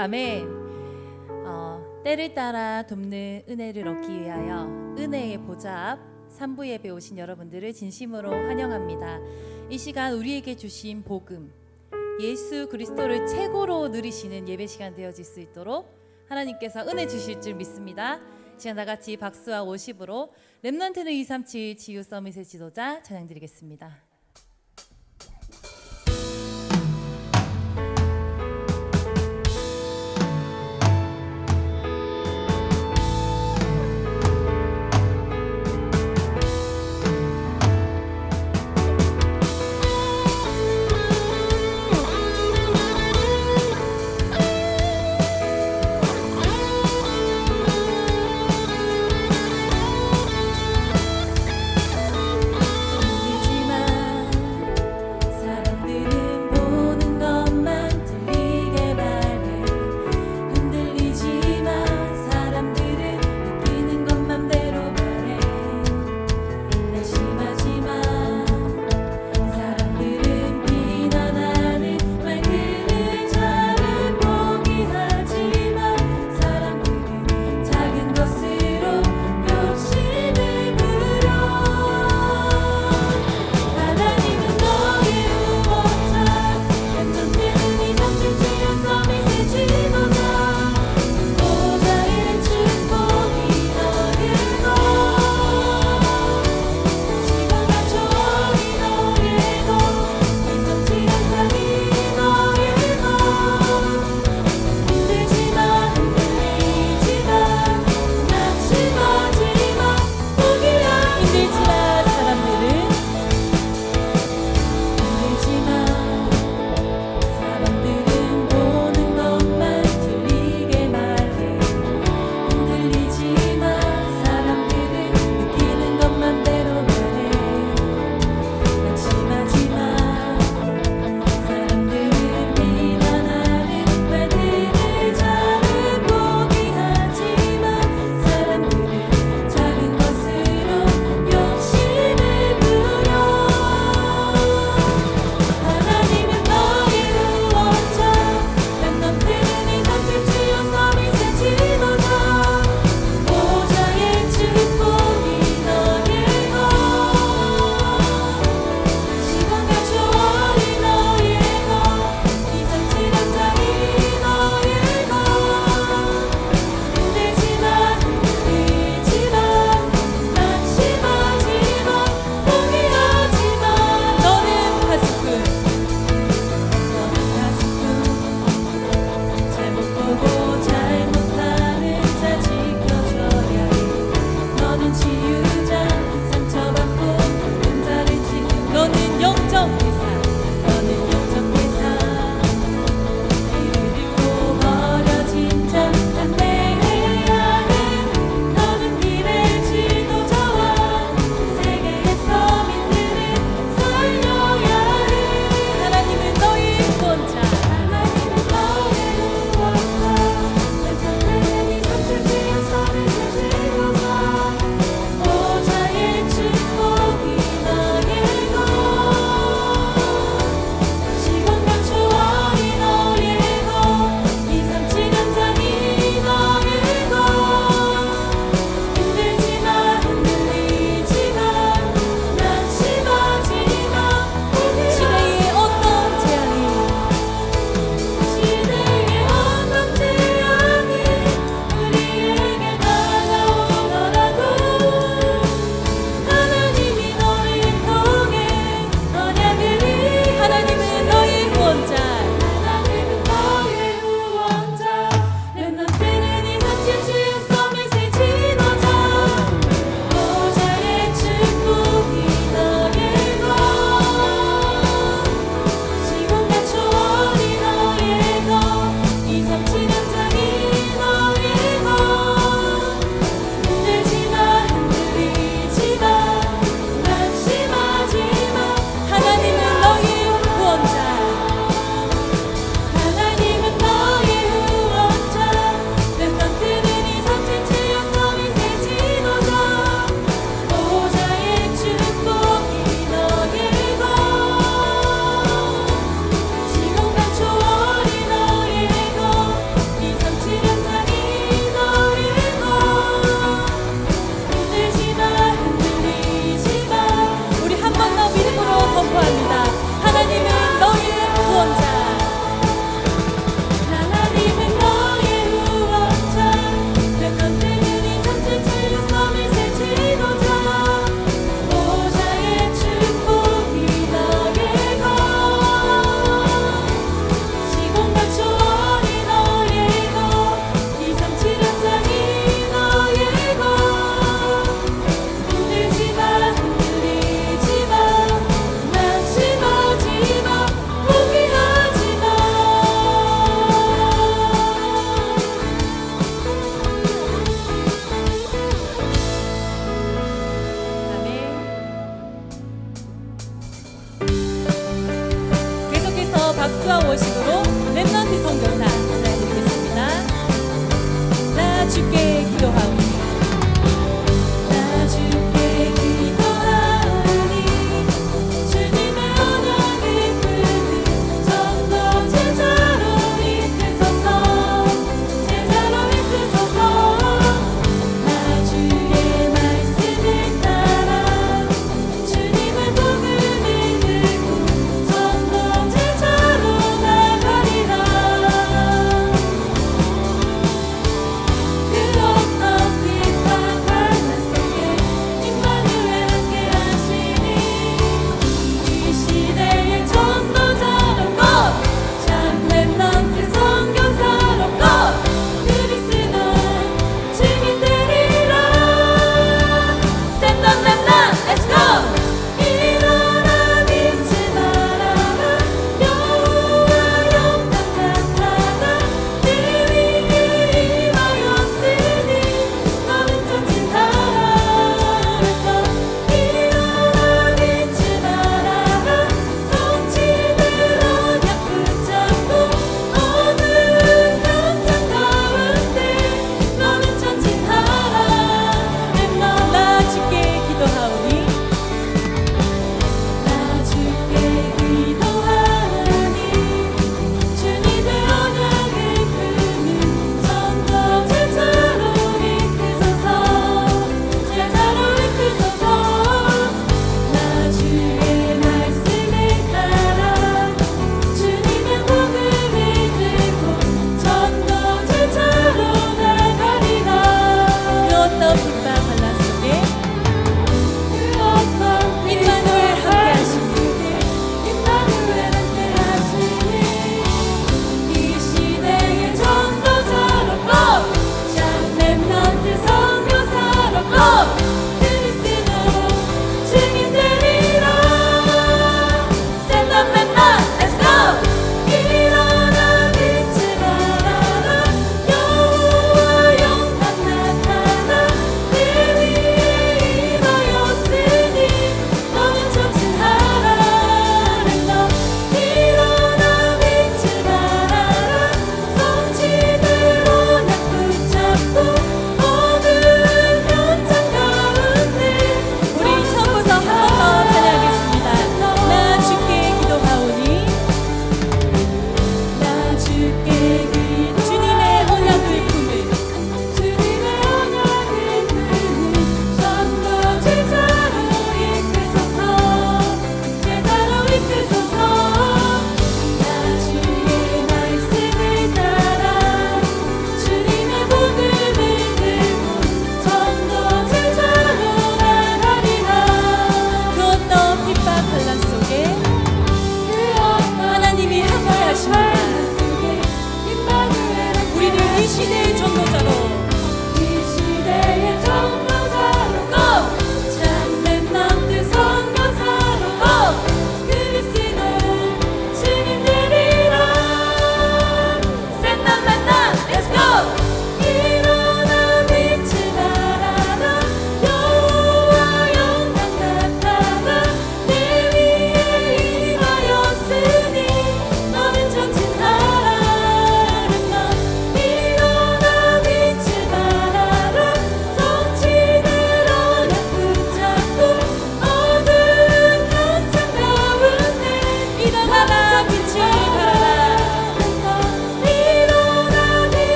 아멘. 때를 따라 돕는 은혜를 얻기 위하여 은혜의 보좌 앞 3부 예배 오신 여러분들을 진심으로 환영합니다. 이 시간 우리에게 주신 복음, 예수 그리스도를 최고로 누리시는 예배 시간 되어질 수 있도록 하나님께서 은혜 주실 줄 믿습니다. 시간 다 같이 박수와 워십으로 렘넌트는 237 지유 서밋의 지도자 찬양 드리겠습니다. 울지마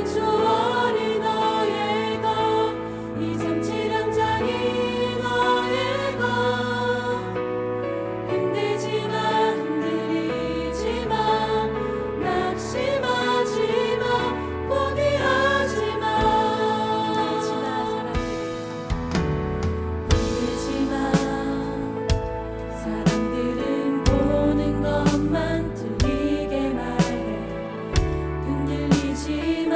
초월이 너의 것, 237 현장이 너의 것. 힘들지만 흔들리지 마, 낙심하지 마, 포기하지 마. 힘들지 마, 사람들은 보는 것만 틀리게 말해. 흔들리지 마,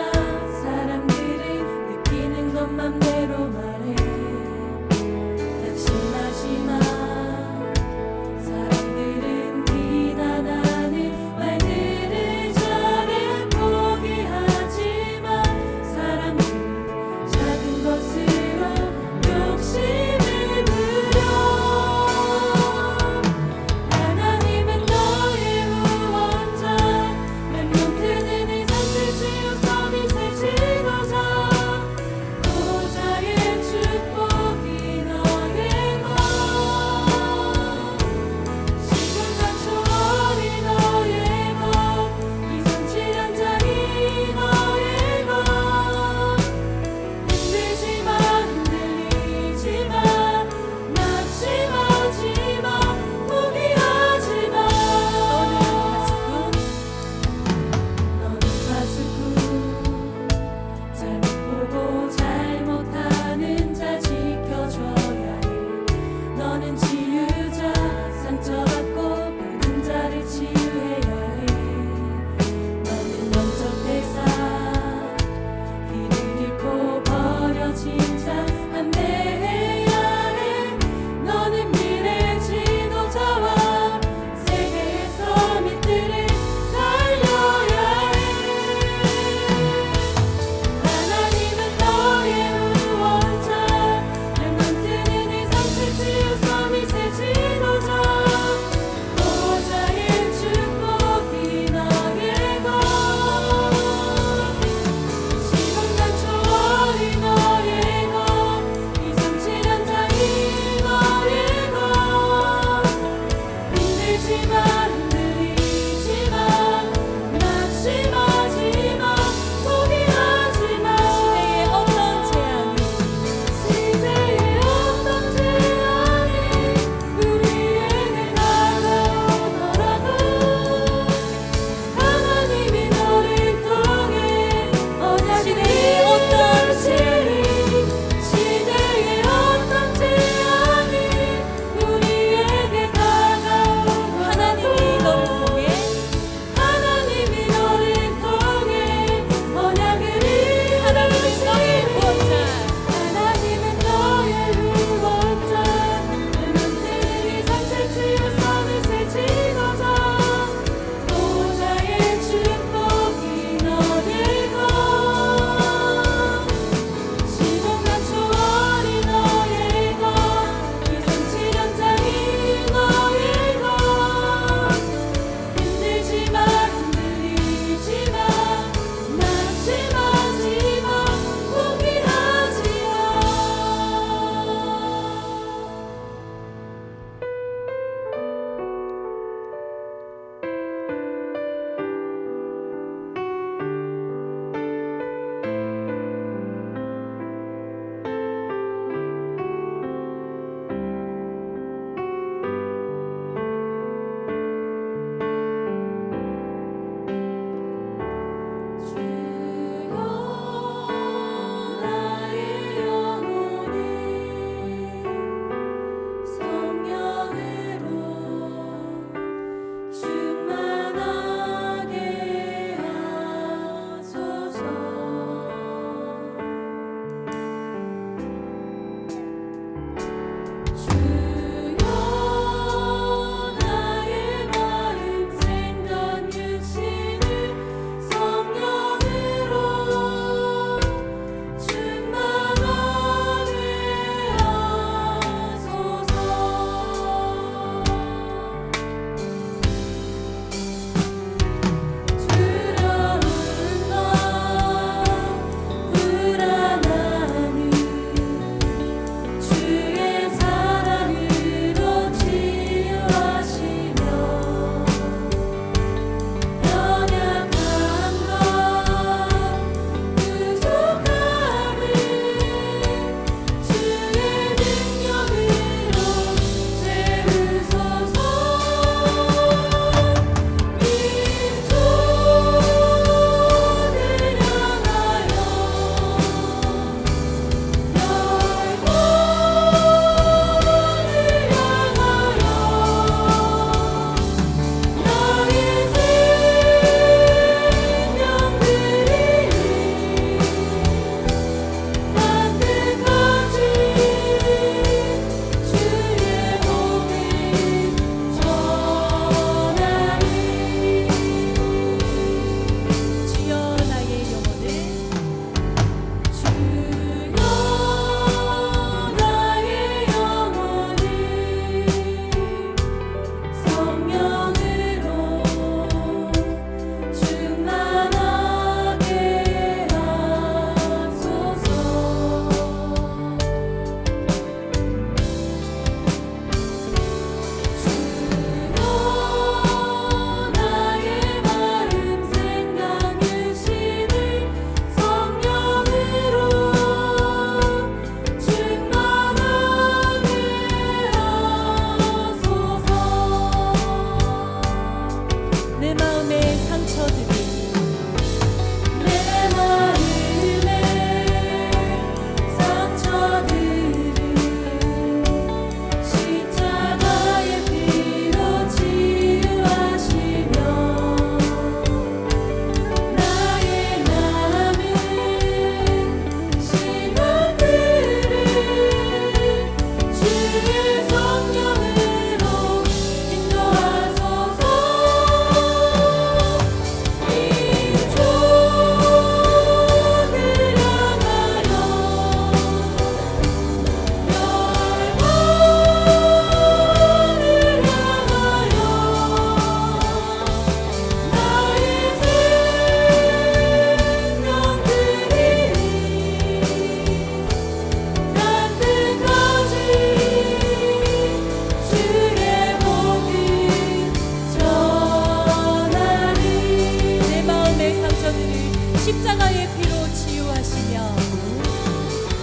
나의 피로 치유하시며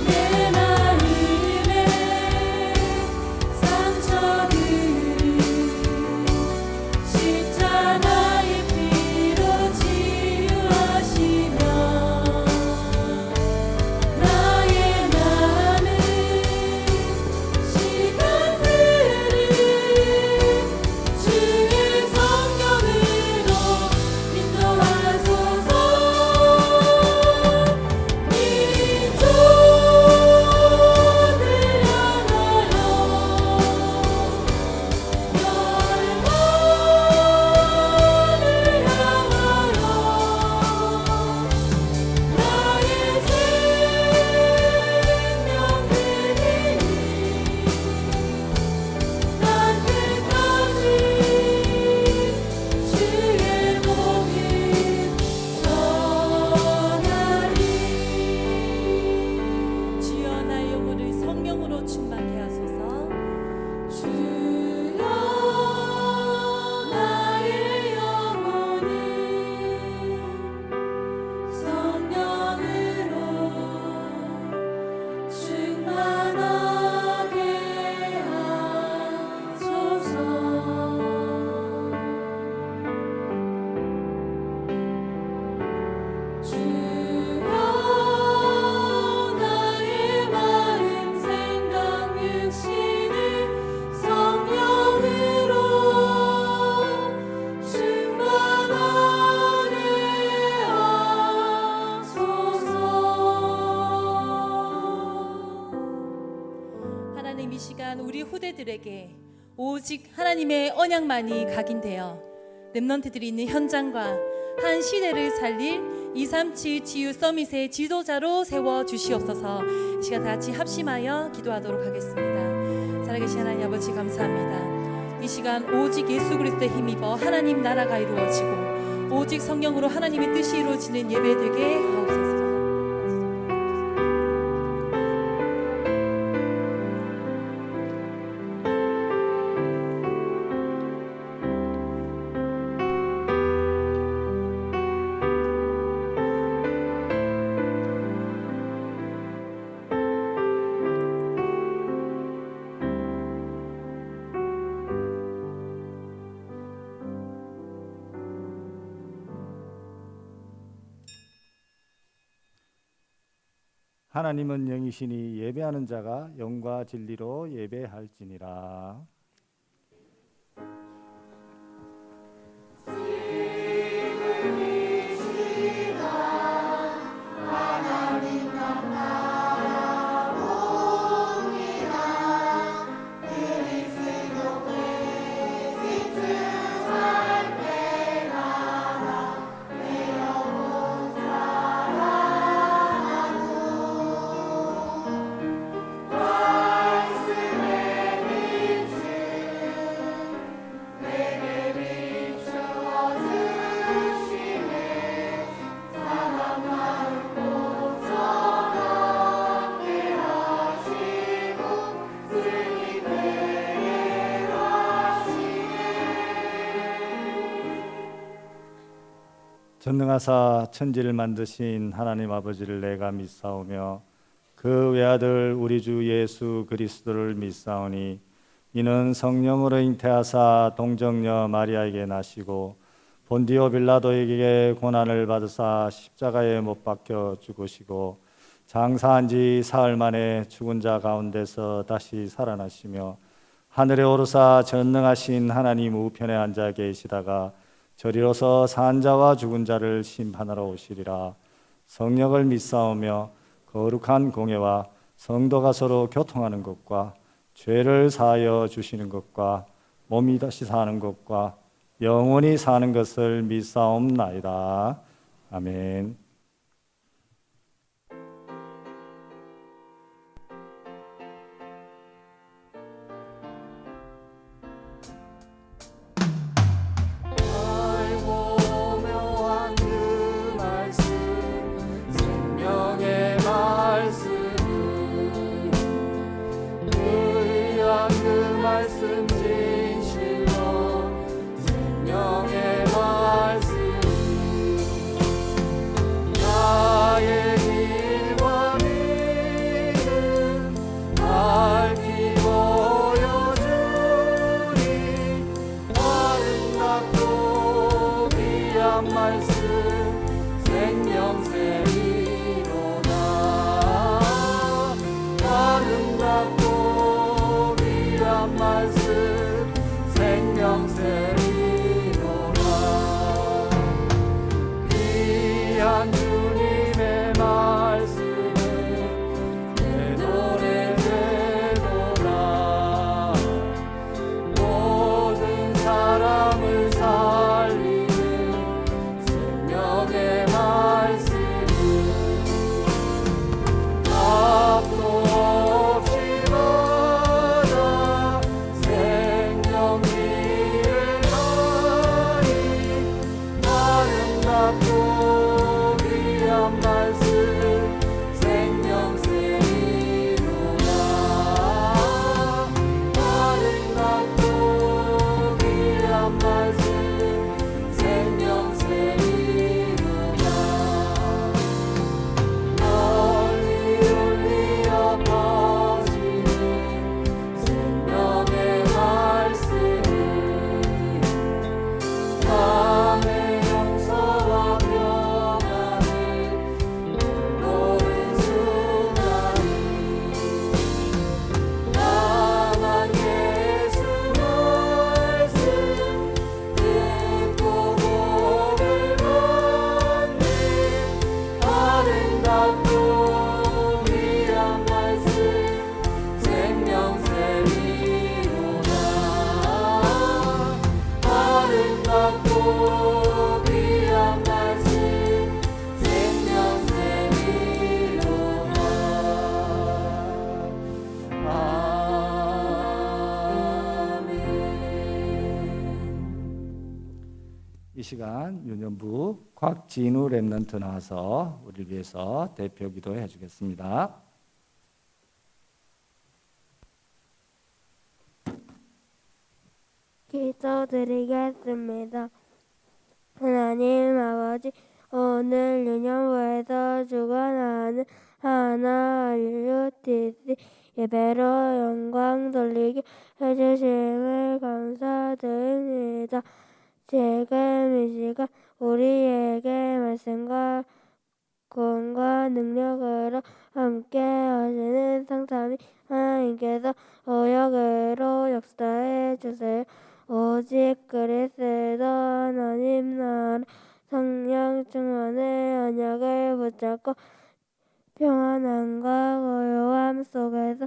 내 마음의 상처들을 십자가의 피로 치유하시며 나의 남은 시간들을 주의 성령으로 인도하소서. 주여 나의 영혼을 성령으로 충만케 하소서. 주여 나의 영혼을 성령으로 충만하게 하소서. 주여 나의 마음 생각 육신을 성령으로 충만하게 하소서. 하나님, 이 시간 우리 후대들에게 오직 하나님의 언약만이 각인되어 렘넌트들이 있는 현장과 한 시대를 살릴 237 치유 서밋의 지도자로 세워 주시옵소서. 이 시간 다 같이 합심하여 기도하도록 하겠습니다. 살아계신 하나님 아버지, 감사합니다. 이 시간 오직 예수 그리스도의 힘입어 하나님 나라가 이루어지고 오직 성령으로 하나님의 뜻이 이루어지는 예배 되게 하옵소서. 하나님은 영이시니 예배하는 자가 영과 진리로 예배할지니라. 전능하사 천지를 만드신 하나님 아버지를 내가 믿사오며 그 외아들 우리 주 예수 그리스도를 믿사오니 이는 성령으로 잉태하사 동정녀 마리아에게 나시고 본디오 빌라도에게 고난을 받으사 십자가에 못 박혀 죽으시고 장사한 지 사흘 만에 죽은 자 가운데서 다시 살아나시며 하늘에 오르사 전능하신 하나님 우편에 앉아 계시다가 저리로서 산 자와 죽은 자를 심판하러 오시리라. 성령을 믿사오며 거룩한 공예와 성도가 서로 교통하는 것과 죄를 사하여 주시는 것과 몸이 다시 사는 것과 영원히 사는 것을 믿사옵나이다. 아멘. 시간 유년부 곽진우 랩런트 나와서 우리를 위해서 대표 기도해 주겠습니다. 기도드리겠습니다. 하나님 아버지, 오늘 유년부에서 주관하는 하나 RUTC 예배로 영광 돌리게 해주심을 감사드립니다. 지금 이 시간 우리에게 말씀과 구원과 능력으로 함께 하시는 성삼위 하나님께서 오역으로 역사해 주세요. 오직 그리스도 하나님 나라 성령 충만의 언약을 붙잡고 평안함과 고요함 속에서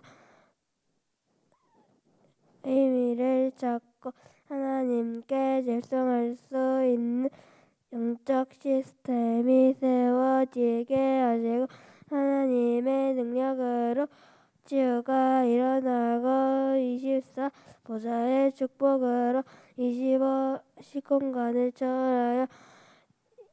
의미를 찾고 하나님께 집중할 수 있는 영적 시스템이 세워지게 하시고 하나님의 능력으로 치유가 일어나고 24 보좌의 축복으로 25 시공간을 초월하여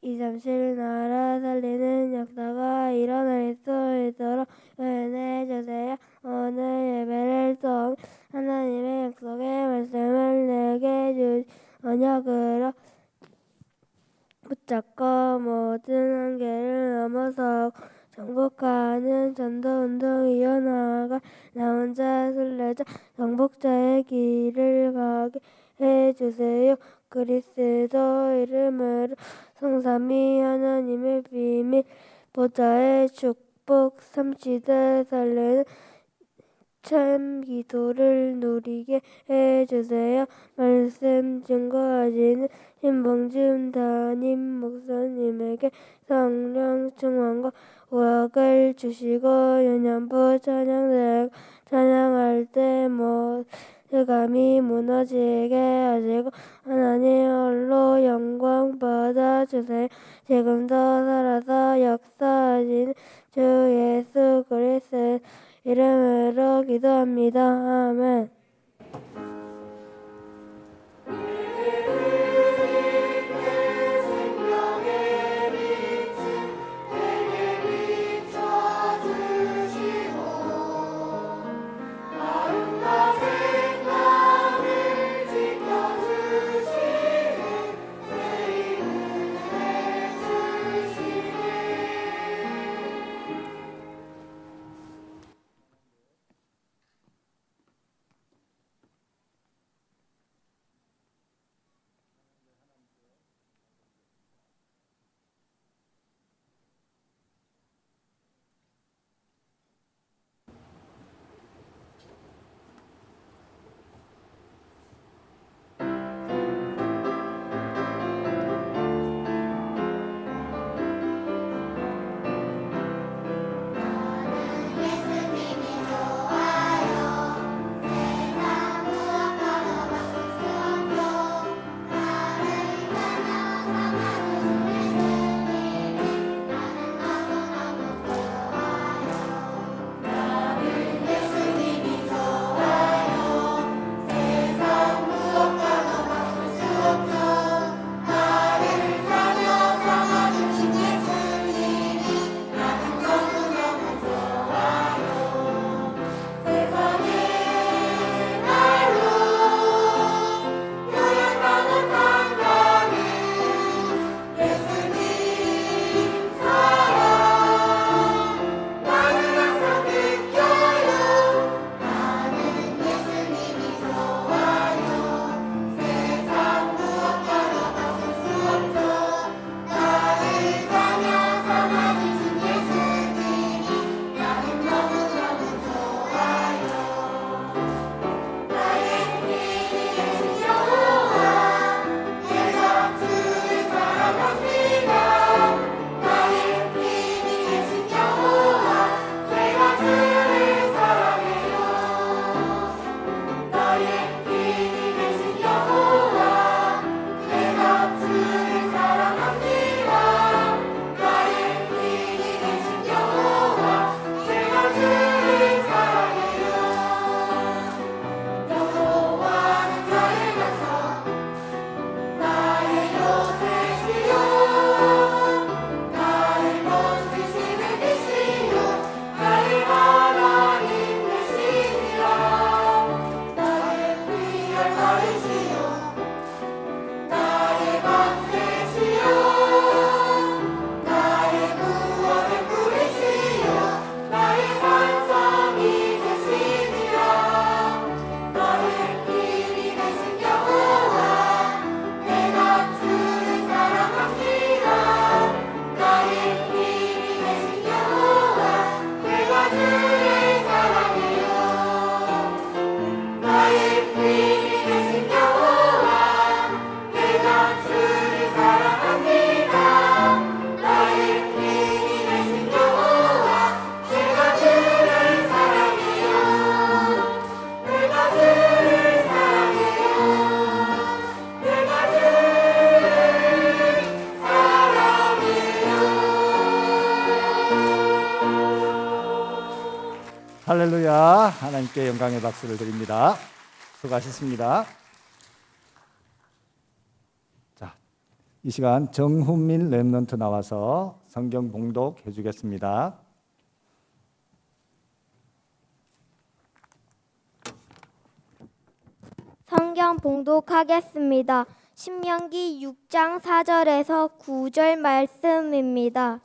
237 나라 살리는 역사가 일어날 수 있도록 은혜해 주세요. 오늘 예배를 통해 하나님의 약속의 말씀을 내게 주신 언약으로 붙잡고 모든 한계를 넘어서고 정복하는 전도운동이 이어나가 나 혼자 순례자 정복자의 길을 가게 해주세요. 그리스도 이름으로 성삼위 하나님의 비밀 보좌의 축복 삼시대 살리는 참 기도를 누리게 해주세요. 말씀 증거하시는 신봉준 담임 목사님에게 성령 충만과 오역을 주시고 유년부 찬양대 찬양할 때 감이 무너지게 하시고 하나님 홀로 영광 받아주세요. 지금도 살아서 역사하시는 주 예수 그리스도 이름으로 기도합니다. 아멘. 할렐루야. 하나님께 영광의 박수를 드립니다. 수고하셨습니다. 자, 이 시간 정훈민 랩런트 나와서 성경 봉독해 주겠습니다. 성경 봉독하겠습니다. 신명기 6장 4절에서 9절 말씀입니다.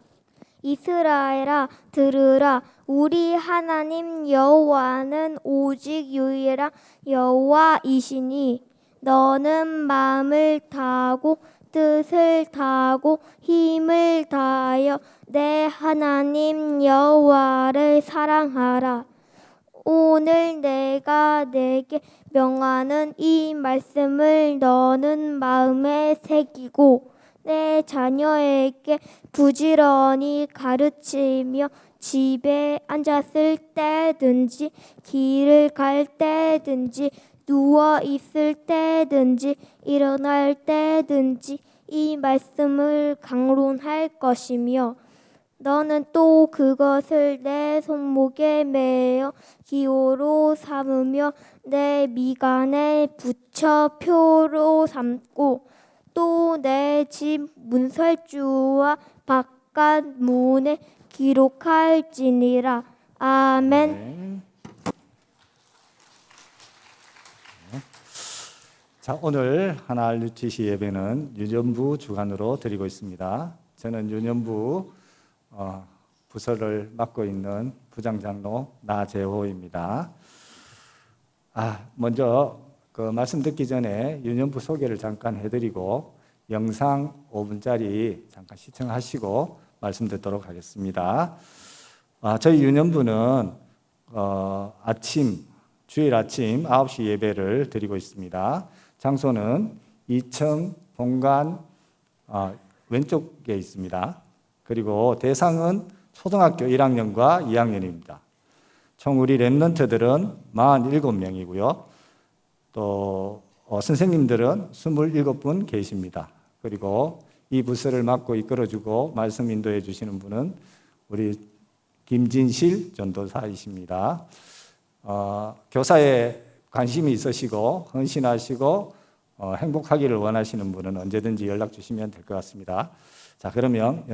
이스라엘아 들으라. 우리 하나님 여호와는 오직 유일한 여호와이시니 너는 마음을 다하고 뜻을 다하고 힘을 다하여 내 하나님 여호와를 사랑하라. 오늘 내가 내게 명하는 이 말씀을 너는 마음에 새기고 내 자녀에게 부지런히 가르치며 집에 앉았을 때든지 길을 갈 때든지 누워 있을 때든지 일어날 때든지 이 말씀을 강론할 것이며 너는 또 그것을 내 손목에 매어 기호로 삼으며 내 미간에 붙여 표로 삼고 또 내 집 문설주와 바깥 문에 기록할지니라. 아멘. 네. 자, 오늘 하나알 UTC 예배는 유년부 주간으로 드리고 있습니다. 저는 유년부 부서를 맡고 있는 부장장로 나재호입니다. 먼저 그 말씀 듣기 전에 유년부 소개를 잠깐 해드리고 영상 5분짜리 잠깐 시청하시고 말씀 듣도록 하겠습니다. 저희 유년부는 주일 아침 9시 예배를 드리고 있습니다. 장소는 2층 본관 왼쪽에 있습니다. 그리고 대상은 초등학교 1학년과 2학년입니다. 총 우리 랩런트들은 47명이고요. 또 선생님들은 27분 계십니다. 그리고 이 부서를 맡고 이끌어주고 말씀 인도해 주시는 분은 우리 김진실 전도사이십니다. 교사에 관심이 있으시고 헌신하시고 행복하기를 원하시는 분은 언제든지 연락 주시면 될 것 같습니다. 자, 그러면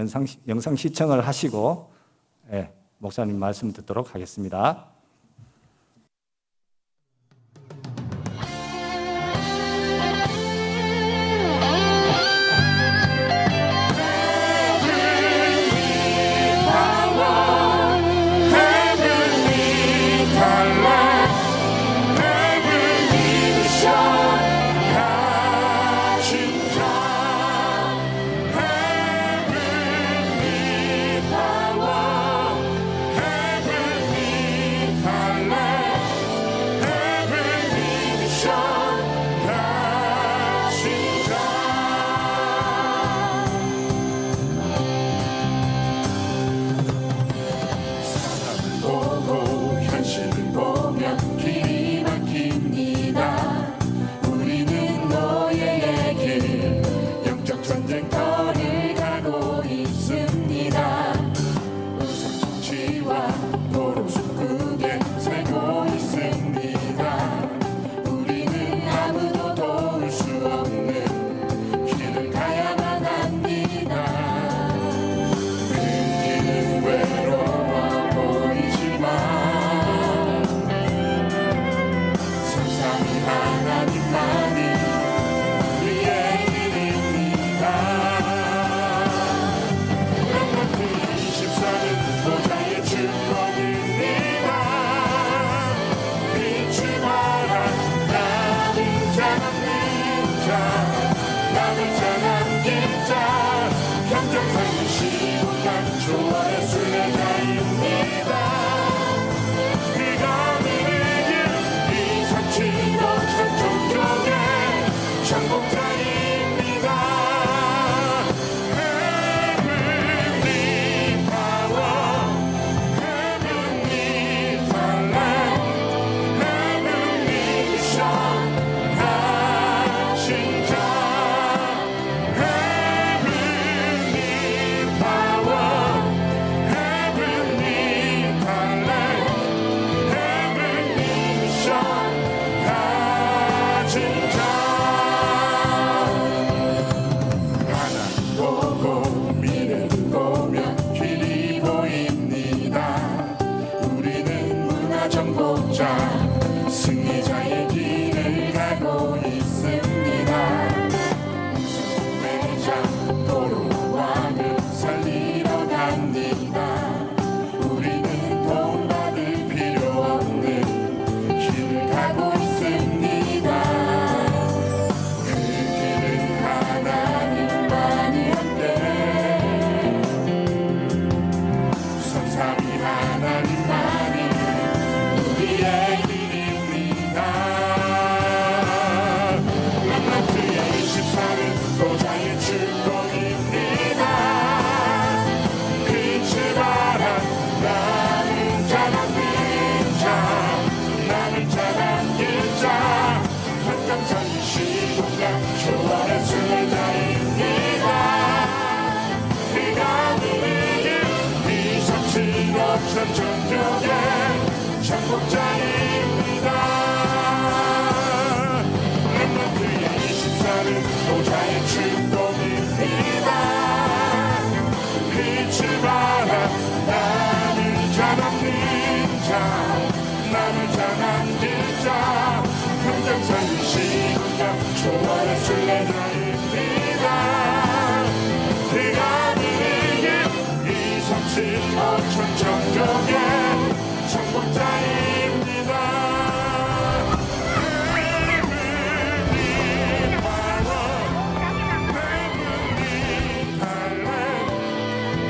영상 시청을 하시고 목사님 말씀 듣도록 하겠습니다. 자 승리자의 길을 가고 있습니다. 우승의 자 도로 왕을 살리러 갑니다. 우리는 도움받을 필요 없는 길을 가고 있습니다. 그 길은 하나님만이 함께 성삼위 하나님만이 우리의 길입니다. 람마트의 24는 보좌의 축복입니다. 빛을 발한 나는 자 남긴 자 나는 자 남긴 자 현장선이 시공간 초월의 순례자입니다. 그가 누리길 이삼칠 없음 전적의 정복자입니다. 람마트의 24는 보좌의 축복입니다. 빛을 발한 나는 자 남긴 자 나는 자 남긴 자 현장선이 시공간 초월의 순례자입니다. 그가 누리길 이삼칠 없음 정적의 정복자입니다. Heavenly power, heavenly talent,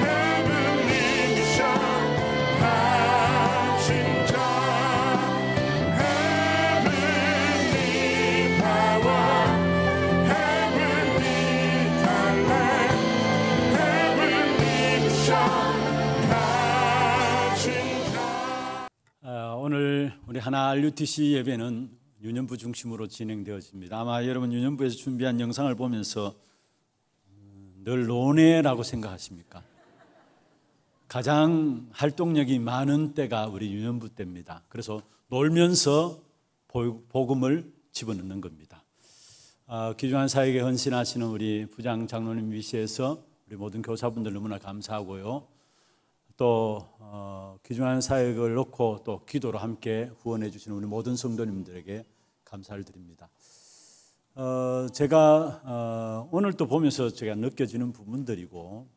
heavenly mission, 가진 자. Heavenly power, heavenly talent, heavenly mission, 가진 자. 오늘 우리 하나 RUTC 예배는 유년부 중심으로 진행되어집니다. 아마 여러분 유년부에서 준비한 영상을 보면서 늘 노네라고 생각하십니까? 가장 활동력이 많은 때가 우리 유년부 때입니다. 그래서 놀면서 복음을 집어넣는 겁니다. 귀중한 사역에 헌신하시는 우리 부장 장로님 위시해서 우리 모든 교사분들 너무나 감사하고요. 또 귀중한 사역을 놓고 또 기도로 함께 후원해 주시는 우리 모든 성도님들에게 감사를 드립니다. 제가 오늘 또 보면서 제가 느껴지는 부분들이고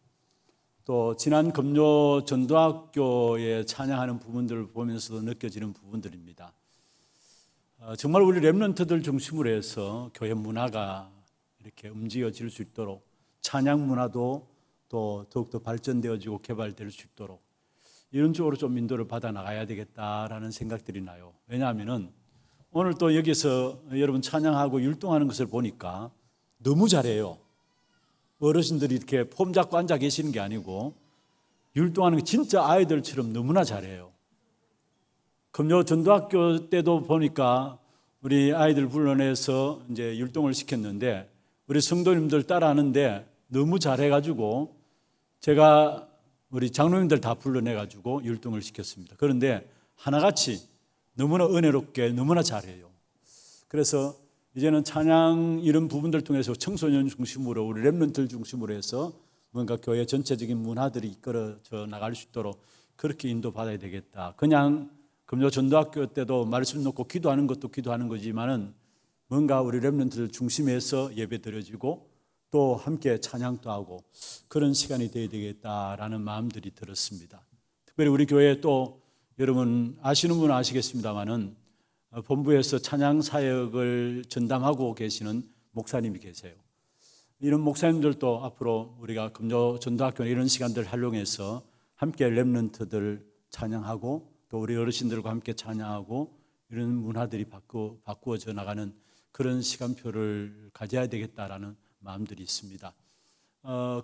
또 지난 금요 전도학교에 찬양하는 부분들을 보면서도 느껴지는 부분들입니다. 정말 우리 렘넌트들 중심으로 해서 교회 문화가 이렇게 움직여질 수 있도록 찬양 문화도 또 더욱더 발전되어지고 개발될 수 있도록 이런 쪽으로 좀 인도를 받아 나가야 되겠다라는 생각들이 나요. 왜냐하면은 오늘 또 여기서 여러분 찬양하고 율동하는 것을 보니까 너무 잘해요. 어르신들이 이렇게 폼 잡고 앉아 계시는 게 아니고 율동하는 게 진짜 아이들처럼 너무나 잘해요. 금요 전도학교 때도 보니까 우리 아이들 불러내서 이제 율동을 시켰는데 우리 성도님들 따라하는데 너무 잘해가지고 제가 우리 장로님들 다 불러내가지고 율동을 시켰습니다. 그런데 하나같이 너무나 은혜롭게 너무나 잘해요. 그래서 이제는 찬양 이런 부분들 통해서 청소년 중심으로 우리 렘넌트들 중심으로 해서 뭔가 교회 전체적인 문화들이 이끌어져 나갈 수 있도록 그렇게 인도받아야 되겠다. 그냥 금요 전도학교 때도 말씀 놓고 기도하는 것도 기도하는 거지만은 뭔가 우리 렘넌트들 중심에서 예배 드려지고 또 함께 찬양도 하고 그런 시간이 되어야 되겠다라는 마음들이 들었습니다. 특별히 우리 교회에 또 여러분 아시는 분은 아시겠습니다만은 본부에서 찬양 사역을 전담하고 계시는 목사님이 계세요. 이런 목사님들도 앞으로 우리가 금요 전도학교나 이런 시간들 활용해서 함께 렘넌트들 찬양하고 또 우리 어르신들과 함께 찬양하고 이런 문화들이 바꾸어져 나가는 그런 시간표를 가져야 되겠다라는 마음들이 있습니다.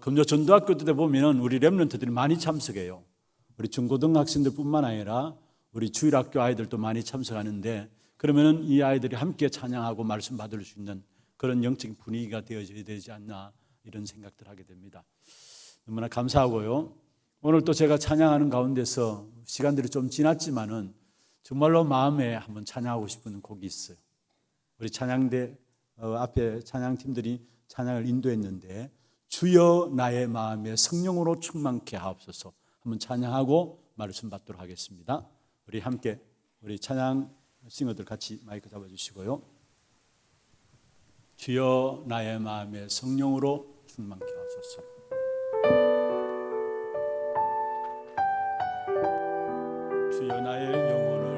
금요 전도학교 때 보면은 우리 렘넌트들이 많이 참석해요. 우리 중고등학생들뿐만 아니라 우리 주일학교 아이들도 많이 참석하는데 그러면은 이 아이들이 함께 찬양하고 말씀 받을 수 있는 그런 영적인 분위기가 되어져야 되지 않나 이런 생각들 하게 됩니다. 너무나 감사하고요. 오늘 또 제가 찬양하는 가운데서 시간들이 좀 지났지만은 정말로 마음에 한번 찬양하고 싶은 곡이 있어요. 우리 찬양대 앞에 찬양팀들이 찬양을 인도했는데 주여 나의 마음에 성령으로 충만케 하옵소서 한번 찬양하고 말씀 받도록 하겠습니다. 우리 함께 우리 찬양 싱어들 같이 마이크 잡아주시고요. 주여 나의 마음에 성령으로 충만케 하소서. 주여 나의 영혼을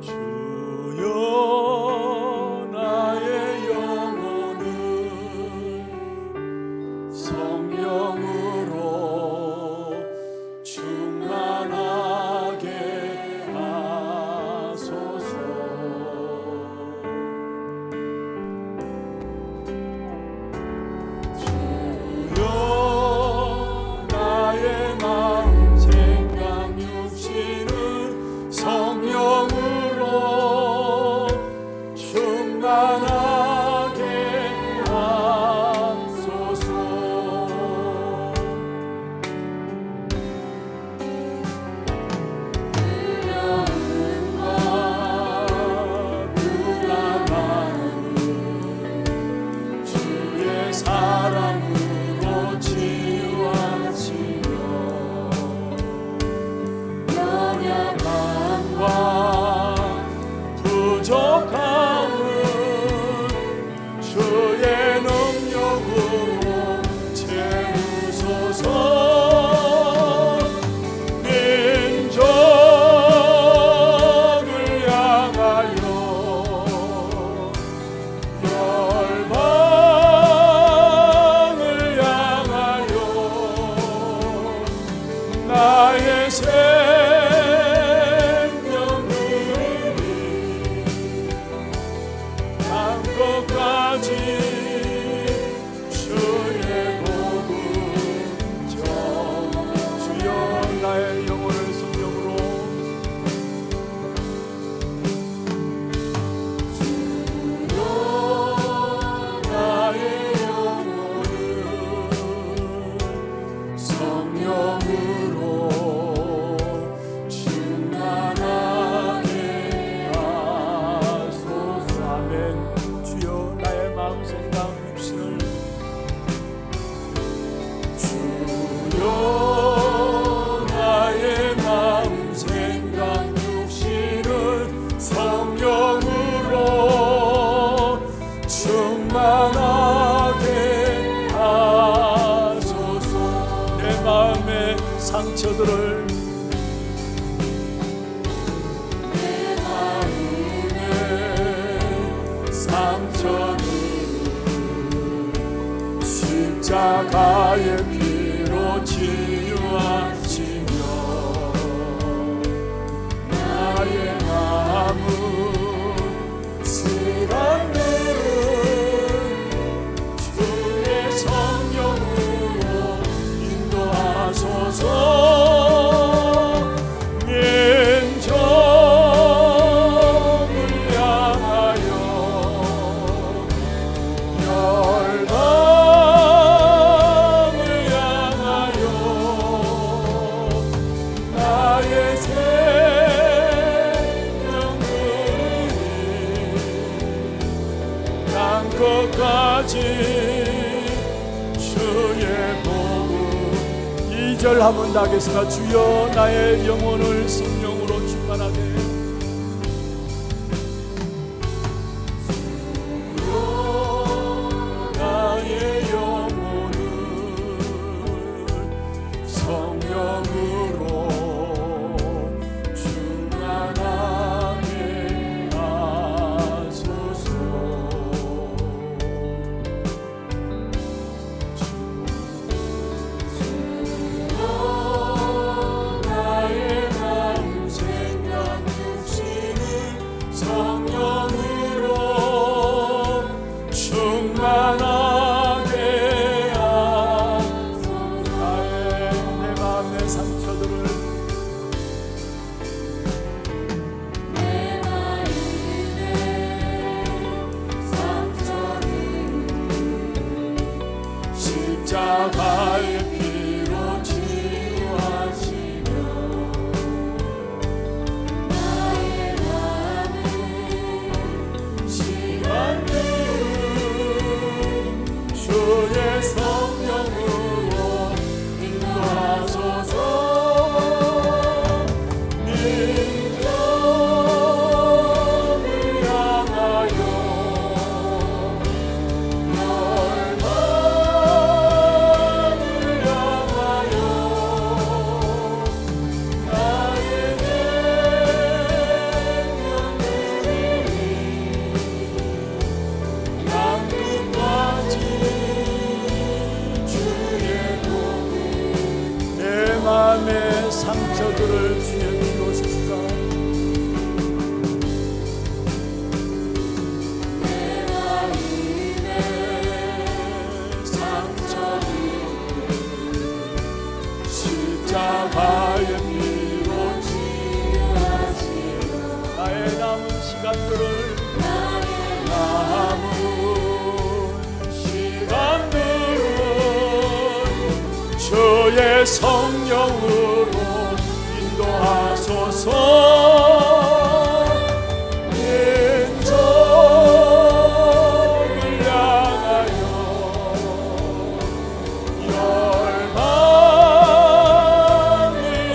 주여 나의 영혼을 성령으로 충만하게 하소서. 주여 나의 마음 생각 육신을 성령으로 충만하게 하소서. 주의 사랑으로 치유하시며 연약함과 부족함을 주의 능력으로 채우소서. 민족을 향하여 열방을 향하여 나의 생명을 한 것까지 주의 복음 전. 주여 나의 영혼을 성령으로 나의 영혼을 성령으로 충만하게 하소서. 아멘. 주여 나의 마음 생각 육신을 주여 나의 마음 생각 육신을 성령으로 충만하게 하소서. 내 마음의 상처들을 내 마음의 상처를 십자가의 피로 치유하시며 나의 마음은 쓰라늘을 주의 성령으로 인도하소서. 민족을 향하여 열방을 향하여 나의 생명을 난 것까지 주의 복음. 2절 한번 다 하겠습니다. 주여 나의 영혼을 성령으로 충만하게 나의 영혼을 성령으로 충만하게 하소서. 주여 나의 마음 생각 주의 성령으로 인도하소서. 민족을 향하여 열방을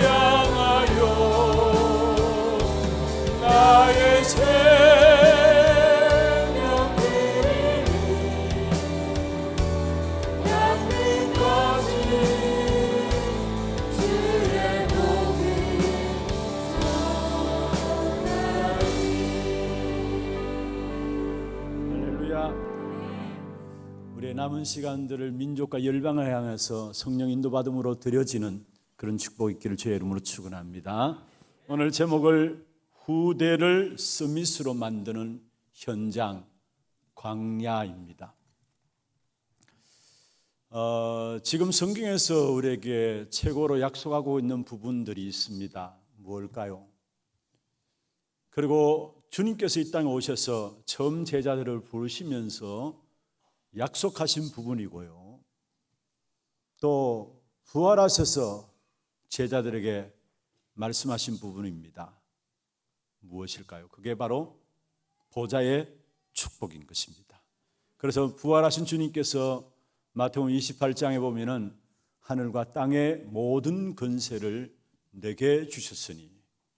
향하여 나의 생명 드리리. 양끝까지 주의 복을 할렐루야. 우리의 남은 시간들을 민족과 열방을 향해서 성령 인도받음으로 드려지는 그런 축복 있기를 주의 이름으로 축원합니다. 오늘 제목을 후대를 서밋으로 만드는 현장, 광야입니다. 지금 성경에서 우리에게 최고로 약속하고 있는 부분들이 있습니다. 무엇일까요? 그리고 주님께서 이 땅에 오셔서 처음 제자들을 부르시면서 약속하신 부분이고요. 또 부활하셔서 제자들에게 말씀하신 부분입니다. 무엇일까요? 그게 바로 보좌의 축복인 것입니다. 그래서 부활하신 주님께서 마태복음 28장에 보면은 하늘과 땅의 모든 권세를 내게 주셨으니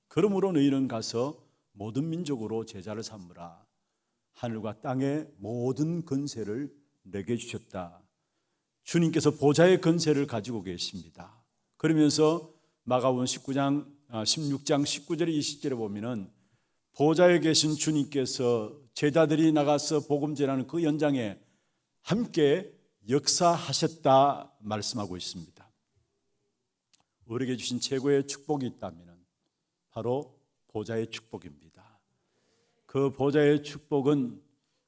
그러므로 너희는 가서 모든 민족으로 제자를 삼으라. 하늘과 땅의 모든 권세를 내게 주셨다. 주님께서 보좌의 권세를 가지고 계십니다. 그러면서 마가복음 16장 19절에 20절에 보면은 보좌에 계신 주님께서 제자들이 나가서 복음 전하는 그 현장에 함께 역사하셨다 말씀하고 있습니다. 우리에게 주신 최고의 축복이 있다면 바로 보좌의 축복입니다. 그 보좌의 축복은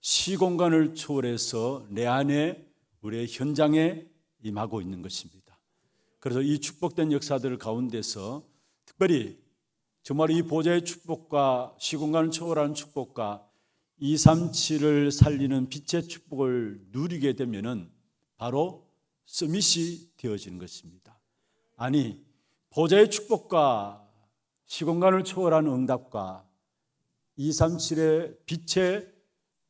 시공간을 초월해서 내 안에 우리의 현장에 임하고 있는 것입니다. 그래서 이 축복된 역사들 가운데서 특별히 정말 이 보좌의 축복과 시공간을 초월하는 축복과 237을 살리는 빛의 축복을 누리게 되면은 바로 서밋이 되어지는 것입니다. 아니, 보좌의 축복과 시공간을 초월하는 응답과 237의 빛의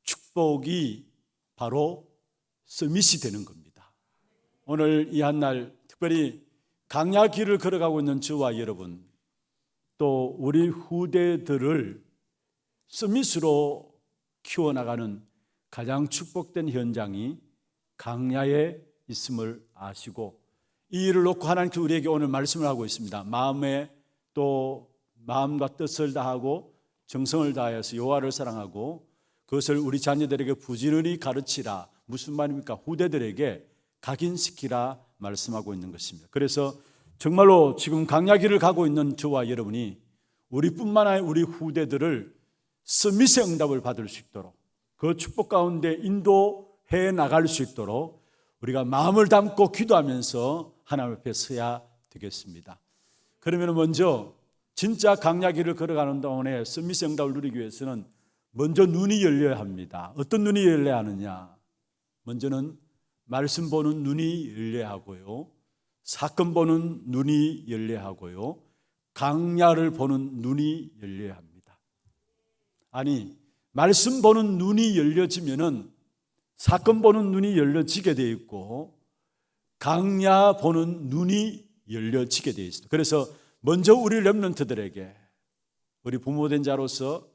축복이 바로 서밋이 되는 겁니다. 오늘 이 한날 특별히 강야 길을 걸어가고 있는 저와 여러분, 또 우리 후대들을 서밋으로 키워나가는 가장 축복된 현장이 강야에 있음을 아시고 이 일을 놓고 하나님께서 우리에게 오늘 말씀을 하고 있습니다. 마음에 또 마음과 뜻을 다하고 정성을 다해서 여호와를 사랑하고 그것을 우리 자녀들에게 부지런히 가르치라. 무슨 말입니까? 후대들에게 각인시키라 말씀하고 있는 것입니다. 그래서 정말로 지금 강야길을 가고 있는 저와 여러분이 우리뿐만 아니라 우리 후대들을 서밋의 응답을 받을 수 있도록 그 축복 가운데 인도해 나갈 수 있도록 우리가 마음을 담고 기도하면서 하나님 앞에 서야 되겠습니다. 그러면 먼저 진짜 강야길을 걸어가는 동안에 서밋의 응답을 누리기 위해서는 먼저 눈이 열려야 합니다. 어떤 눈이 열려야 하느냐? 먼저는 말씀 보는 눈이 열려야 하고요, 사건 보는 눈이 열려야 하고요, 강야를 보는 눈이 열려야 합니다. 아니, 말씀 보는 눈이 열려지면은 사건 보는 눈이 열려지게 되어 있고 강야 보는 눈이 열려지게 되어 있습니다. 그래서 먼저 우리 렘넌트들에게 우리 부모된 자로서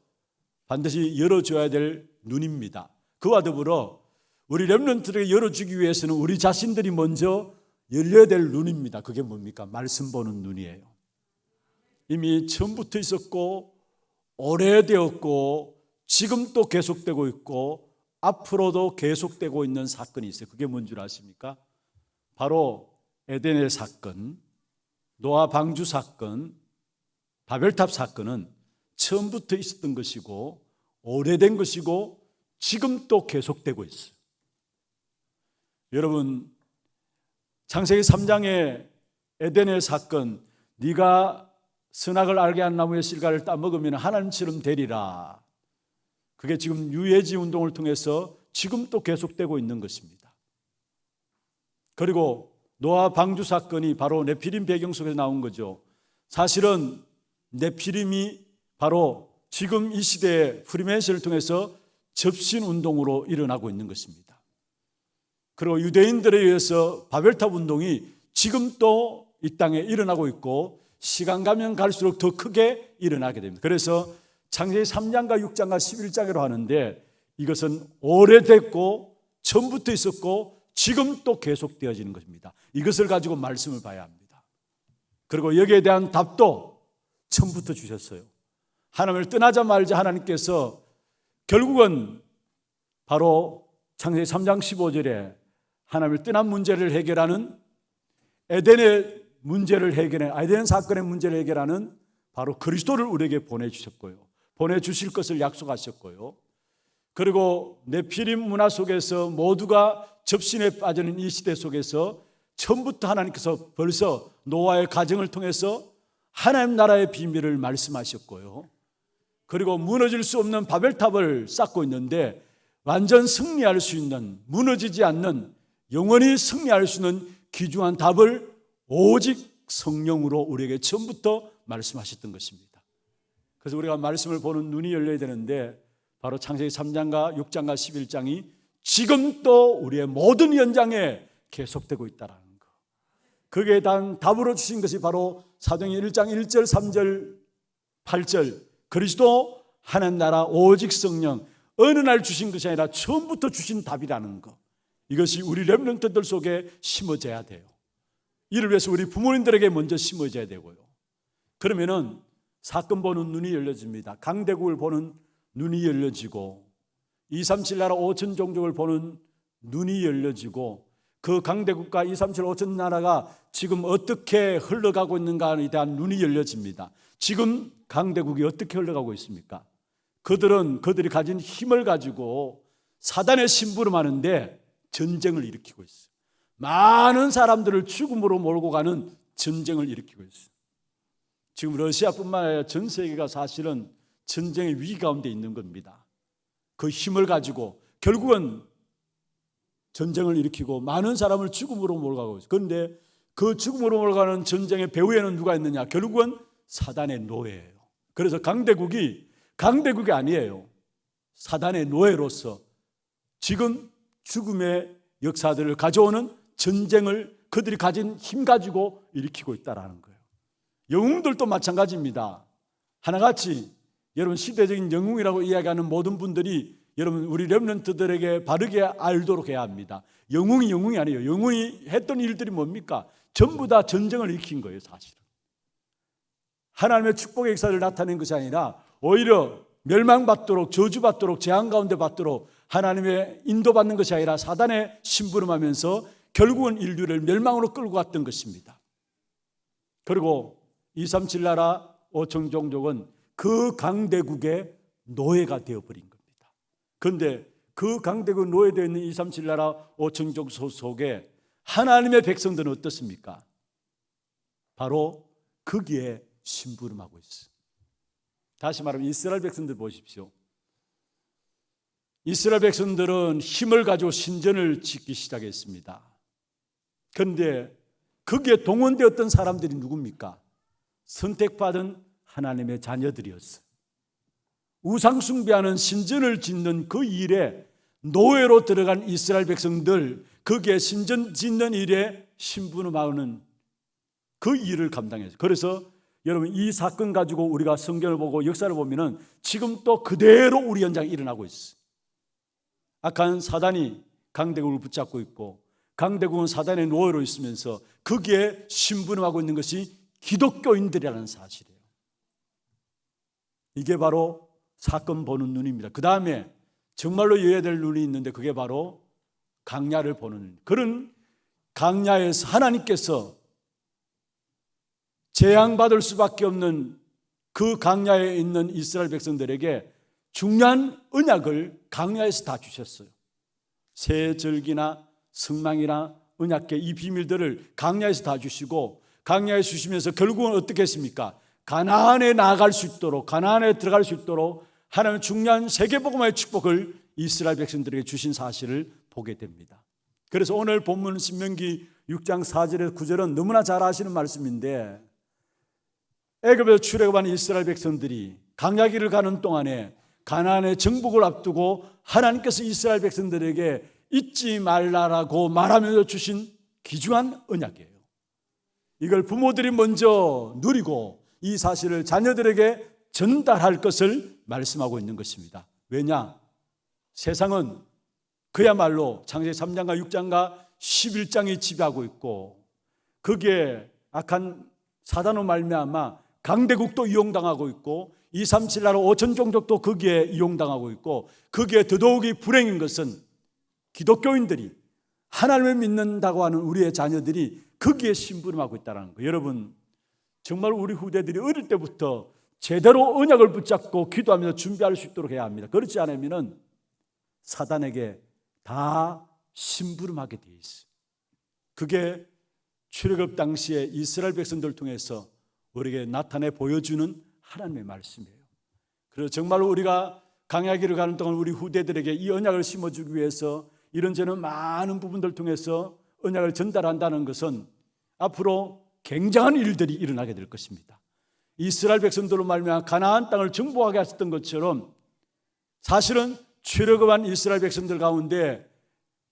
반드시 열어줘야 될 눈입니다. 그와 더불어 우리 렘넌트들에게 열어주기 위해서는 우리 자신들이 먼저 열려야 될 눈입니다. 그게 뭡니까? 말씀 보는 눈이에요. 이미 처음부터 있었고 오래되었고 지금 또 계속되고 있고 앞으로도 계속되고 있는 사건이 있어요. 그게 뭔 줄 아십니까? 바로 에덴의 사건, 노아 방주 사건, 바벨탑 사건은 처음부터 있었던 것이고 오래된 것이고 지금 또 계속되고 있어요. 여러분, 창세기 3장의 에덴의 사건, 네가 선악을 알게 한 나무의 실과를 따먹으면 하나님처럼 되리라. 그게 지금 유해지 운동을 통해서 지금 또 계속되고 있는 것입니다. 그리고 노아 방주 사건이 바로 네피림 배경 속에서 나온 거죠. 사실은 네피림이 바로 지금 이 시대의 프리메이슨을 통해서 접신 운동으로 일어나고 있는 것입니다. 그리고 유대인들에 의해서 바벨탑 운동이 지금 또 이 땅에 일어나고 있고 시간 가면 갈수록 더 크게 일어나게 됩니다. 그래서 창세기 3장과 6장과 11장으로 하는데 이것은 오래됐고 처음부터 있었고 지금 또 계속되어지는 것입니다. 이것을 가지고 말씀을 봐야 합니다. 그리고 여기에 대한 답도 처음부터 주셨어요. 하나님을 떠나자 말자 하나님께서 결국은 바로 창세기 3장 15절에 하나님을 떠난 문제를 해결하는 에덴의 문제를 해결해 에덴 사건의 문제를 해결하는 바로 그리스도를 우리에게 보내주셨고요. 보내주실 것을 약속하셨고요. 그리고 네피림 문화 속에서 모두가 접신에 빠지는 이 시대 속에서 처음부터 하나님께서 벌써 노아의 가정을 통해서 하나님 나라의 비밀을 말씀하셨고요. 그리고 무너질 수 없는 바벨탑을 쌓고 있는데 완전 승리할 수 있는, 무너지지 않는, 영원히 승리할 수 있는 귀중한 답을 오직 성령으로 우리에게 처음부터 말씀하셨던 것입니다. 그래서 우리가 말씀을 보는 눈이 열려야 되는데 바로 창세기 3장과 6장과 11장이 지금 또 우리의 모든 현장에 계속되고 있다는 것. 거기에 대한 답으로 주신 것이 바로 사도행전 1장 1절 3절 8절 그리스도 하나님 나라 오직 성령 어느 날 주신 것이 아니라 처음부터 주신 답이라는 것. 이것이 우리 렘넌트들 속에 심어져야 돼요. 이를 위해서 우리 부모님들에게 먼저 심어져야 되고요. 그러면은 사건 보는 눈이 열려집니다. 강대국을 보는 눈이 열려지고 237 나라 5천 종족을 보는 눈이 열려지고 그 강대국과 237 5천 나라가 지금 어떻게 흘러가고 있는가에 대한 눈이 열려집니다. 지금 강대국이 어떻게 흘러가고 있습니까? 그들이 가진 힘을 가지고 사단의 심부름하는데 전쟁을 일으키고 있어요. 많은 사람들을 죽음으로 몰고 가는 전쟁을 일으키고 있어요. 지금 러시아뿐만 아니라 전 세계가 사실은 전쟁의 위기 가운데 있는 겁니다. 그 힘을 가지고 결국은 전쟁을 일으키고 많은 사람을 죽음으로 몰아가고 있어요. 그런데 그 죽음으로 몰아가는 전쟁의 배후에는 누가 있느냐? 결국은 사단의 노예예요. 그래서 강대국이 아니에요. 사단의 노예로서 지금 죽음의 역사들을 가져오는 전쟁을 그들이 가진 힘 가지고 일으키고 있다는 거예요. 영웅들도 마찬가지입니다. 하나같이 여러분 시대적인 영웅이라고 이야기하는 모든 분들이 여러분 우리 렘넌트들에게 바르게 알도록 해야 합니다. 영웅이 아니에요. 영웅이 했던 일들이 뭡니까? 전부 다 전쟁을 일으킨 거예요. 사실은 하나님의 축복의 역사를 나타낸 것이 아니라 오히려 멸망받도록 저주받도록 재앙 가운데 받도록 하나님의 인도받는 것이 아니라 사단의 심부름하면서 결국은 인류를 멸망으로 끌고 갔던 것입니다. 그리고 237 나라 5천 종족은 그 강대국의 노예가 되어버린 겁니다. 그런데 그 강대국 노예되어 있는 237 나라 5천 종족 속에 하나님의 백성들은 어떻습니까? 바로 거기에 심부름하고 있어요. 다시 말하면 이스라엘 백성들 보십시오. 이스라엘 백성들은 힘을 가지고 신전을 짓기 시작했습니다. 그런데 거기에 동원되었던 사람들이 누굽니까? 선택받은 하나님의 자녀들이었어요. 우상 숭배하는 신전을 짓는 그 일에 노예로 들어간 이스라엘 백성들, 거기에 신전 짓는 일에 심부름하는 그 일을 감당했어요. 그래서 여러분 이 사건 가지고 우리가 성경을 보고 역사를 보면은 지금 또 그대로 우리 현장에 일어나고 있어요. 악한 사단이 강대국을 붙잡고 있고 강대국은 사단의 노예로 있으면서 거기에 심부름하고 있는 것이 기독교인들이라는 사실이에요. 이게 바로 사건 보는 눈입니다. 그 다음에 정말로 여어야 될 눈이 있는데 그게 바로 강야를 보는 눈. 그런 강야에서 하나님께서 재앙받을 수밖에 없는 그 강야에 있는 이스라엘 백성들에게 중요한 언약을 강야에서 다 주셨어요. 새 절기나 성망이나 언약궤 이 비밀들을 강야에서 다 주시고 강야에 주시면서 결국은 어떻게 했습니까? 가나안에 나아갈 수 있도록 가나안에 들어갈 수 있도록 하나님의 중요한 세계복음화의 축복을 이스라엘 백성들에게 주신 사실을 보게 됩니다. 그래서 오늘 본문 신명기 6장 4절에서 9절은 너무나 잘 아시는 말씀인데, 애굽에서 출애굽한 이스라엘 백성들이 광야길을 가는 동안에 가나안의 정복을 앞두고 하나님께서 이스라엘 백성들에게 잊지 말라라고 말하면서 주신 귀중한 언약이에요. 이걸 부모들이 먼저 누리고 이 사실을 자녀들에게 전달할 것을 말씀하고 있는 것입니다. 왜냐? 세상은 그야말로 창세기 3장과 6장과 11장이 지배하고 있고, 거기에 악한 사단으로 말미암아 강대국도 이용당하고 있고 237 나라 5천 종족도 거기에 이용당하고 있고, 거기에 더더욱이 불행인 것은 기독교인들이 하나님을 믿는다고 하는 우리의 자녀들이 거기에 심부름하고 있다는 거예요. 여러분, 정말 우리 후대들이 어릴 때부터 제대로 언약을 붙잡고 기도하면서 준비할 수 있도록 해야 합니다. 그렇지 않으면 사단에게 다 심부름하게 되어 있어요. 그게 출애굽 당시에 이스라엘 백성들을 통해서 우리에게 나타내 보여주는 하나님의 말씀이에요. 그래서 정말로 우리가 광야길을 가는 동안 우리 후대들에게 이 언약을 심어주기 위해서 이런저런 많은 부분들을 통해서 언약을 전달한다는 것은 앞으로 굉장한 일들이 일어나게 될 것입니다. 이스라엘 백성들로 말미암아 가나안 땅을 정복하게 하셨던 것처럼 사실은 출애굽한 이스라엘 백성들 가운데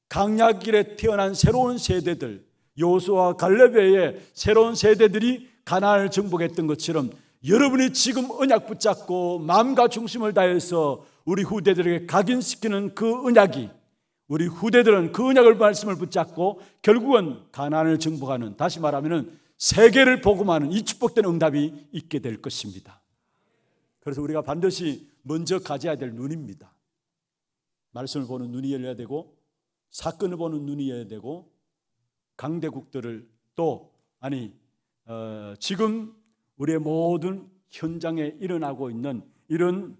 광야길에 태어난 새로운 세대들, 여호수아와 갈렙의 새로운 세대들이 가나안을 정복했던 것처럼 여러분이 지금 언약 붙잡고 마음과 중심을 다해서 우리 후대들에게 각인시키는 그 언약이, 우리 후대들은 그 언약을 말씀을 붙잡고 결국은 가나안을 정복하는, 다시 말하면 세계를 복음하는 이 축복된 응답이 있게 될 것입니다. 그래서 우리가 반드시 먼저 가져야 될 눈입니다. 말씀을 보는 눈이 열려야 되고, 사건을 보는 눈이 열려야 되고, 강대국들을 또 지금 우리의 모든 현장에 일어나고 있는 이런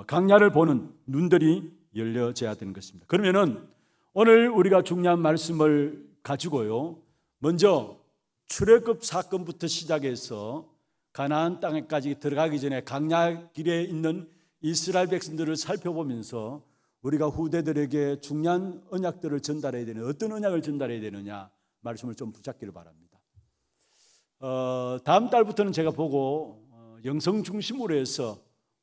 강야를 보는 눈들이 열려져야 되는 것입니다. 그러면은 오늘 우리가 중요한 말씀을 가지고요, 먼저 출애굽 사건부터 시작해서 가나안 땅에까지 들어가기 전에 광야길에 있는 이스라엘 백성들을 살펴보면서 우리가 후대들에게 중요한 언약들을 전달해야 되는, 어떤 언약을 전달해야 되느냐 말씀을 좀 붙잡기를 바랍니다. 다음 달부터는 제가 보고 영성 중심으로 해서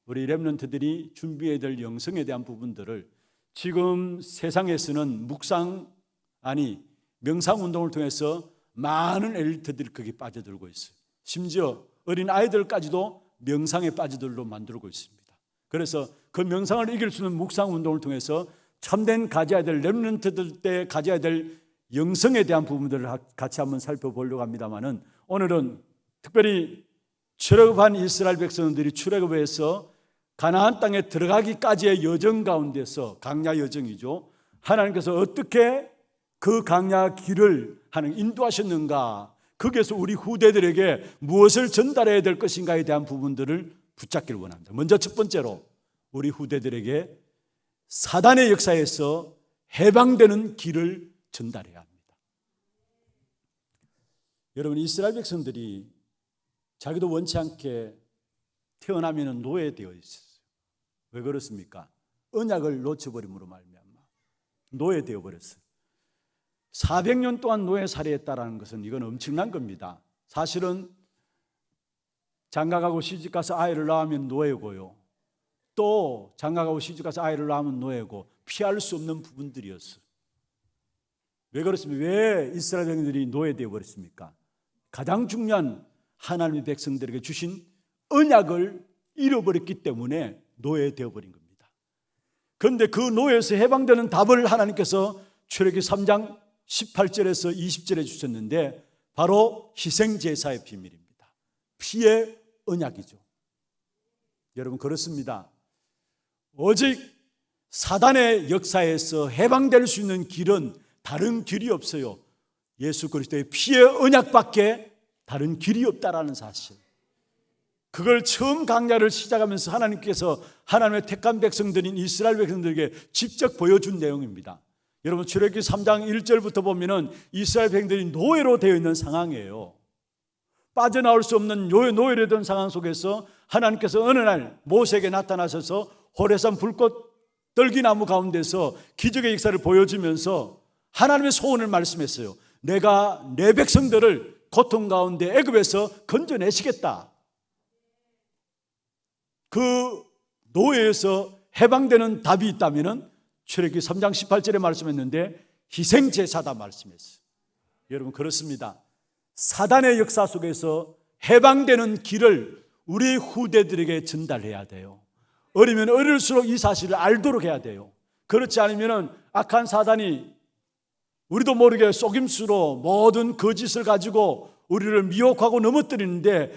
우리 렘넌트들이 준비해야 될 영성에 대한 부분들을, 지금 세상에서는 명상 운동을 통해서 많은 엘리트들이 거기에 빠져들고 있어요. 심지어 어린 아이들까지도 명상에 빠져들로 만들고 있습니다. 그래서 그 명상을 이길 수 있는 묵상 운동을 통해서 참된 가져야 될 렘넌트들 때 가져야 될 영성에 대한 부분들을 같이 한번 살펴보려고 합니다만은, 오늘은 특별히 출애굽한 이스라엘 백성들이 출애굽해서 가나안 땅에 들어가기까지의 여정 가운데서, 광야 여정이죠, 하나님께서 어떻게 그 광야 길을 인도하셨는가, 거기에서 우리 후대들에게 무엇을 전달해야 될 것인가에 대한 부분들을 붙잡기를 원합니다. 먼저 첫 번째로 우리 후대들에게 사단의 역사에서 해방되는 길을 전달해야 합니다. 여러분, 이스라엘 백성들이 자기도 원치 않게 태어나면 노예되어 있었어요. 왜 그렇습니까? 언약을 놓쳐버림으로 말미암아 노예되어 버렸어요. 400년 동안 노예살이했다라는 것은 이건 엄청난 겁니다. 사실은 장가가고 시집가서 아이를 낳으면 노예고요, 또 장가가고 시집가서 아이를 낳으면 노예고, 피할 수 없는 부분들이었어요. 왜 그렇습니까? 왜 이스라엘 백성들이 노예되어 버렸습니까? 가장 중요한 하나님의 백성들에게 주신 언약을 잃어버렸기 때문에 노예되어 버린 겁니다. 그런데 그 노예에서 해방되는 답을 하나님께서 출애굽기 3장 18절에서 20절에 주셨는데, 바로 희생제사의 비밀입니다. 피의 언약이죠. 여러분, 그렇습니다. 오직 사단의 역사에서 해방될 수 있는 길은 다른 길이 없어요. 예수 그리스도의 피의 언약밖에 다른 길이 없다라는 사실, 그걸 처음 강야를 시작하면서 하나님께서 하나님의 택한 백성들인 이스라엘 백성들에게 직접 보여준 내용입니다. 여러분, 출애굽기 3장 1절부터 보면은 이스라엘 백성들이 노예로 되어 있는 상황이에요. 빠져나올 수 없는 노예로 된 상황 속에서 하나님께서 어느 날 모세에게 나타나셔서 호레산 불꽃 떨기나무 가운데서 기적의 역사를 보여주면서 하나님의 소원을 말씀했어요. 내가 내 백성들을 고통 가운데 애굽에서 건져내시겠다. 그 노예에서 해방되는 답이 있다면 출애굽기 3장 18절에 말씀했는데 희생제사다 말씀했어요. 여러분 그렇습니다. 사단의 역사 속에서 해방되는 길을 우리 후대들에게 전달해야 돼요. 어리면 어릴수록 이 사실을 알도록 해야 돼요. 그렇지 않으면 악한 사단이 우리도 모르게 속임수로 모든 거짓을 가지고 우리를 미혹하고 넘어뜨리는데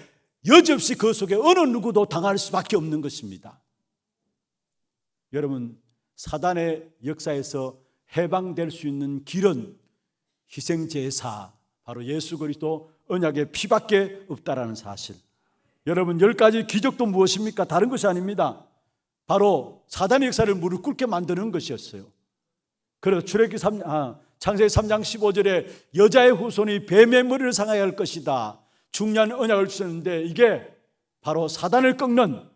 여지없이 그 속에 어느 누구도 당할 수밖에 없는 것입니다. 여러분 사단의 역사에서 해방될 수 있는 길은 희생제사 바로 예수 그리스도 언약의 피밖에 없다라는 사실. 여러분 10가지 기적도 무엇입니까? 다른 것이 아닙니다. 바로 사단의 역사를 무릎 꿇게 만드는 것이었어요. 그래서 창세기 3장 15절에 여자의 후손이 뱀의 머리를 상하게 할 것이다. 중요한 언약을 주셨는데 이게 바로 사단을 꺾는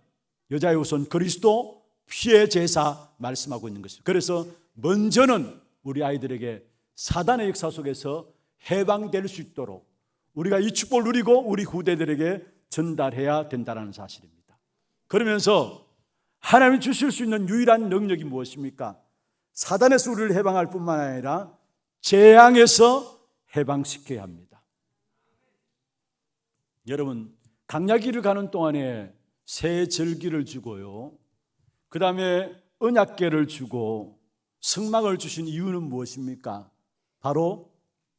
여자의 후손 그리스도 피의 제사 말씀하고 있는 것입니다. 그래서 먼저는 우리 아이들에게 사단의 역사 속에서 해방될 수 있도록 우리가 이 축복을 누리고 우리 후대들에게 전달해야 된다는 사실입니다. 그러면서 하나님이 주실 수 있는 유일한 능력이 무엇입니까? 사단에서 우리를 해방할 뿐만 아니라 재앙에서 해방시켜야 합니다. 여러분 강야기를 가는 동안에 새 절기를 주고요, 그 다음에 언약궤를 주고 성막을 주신 이유는 무엇입니까? 바로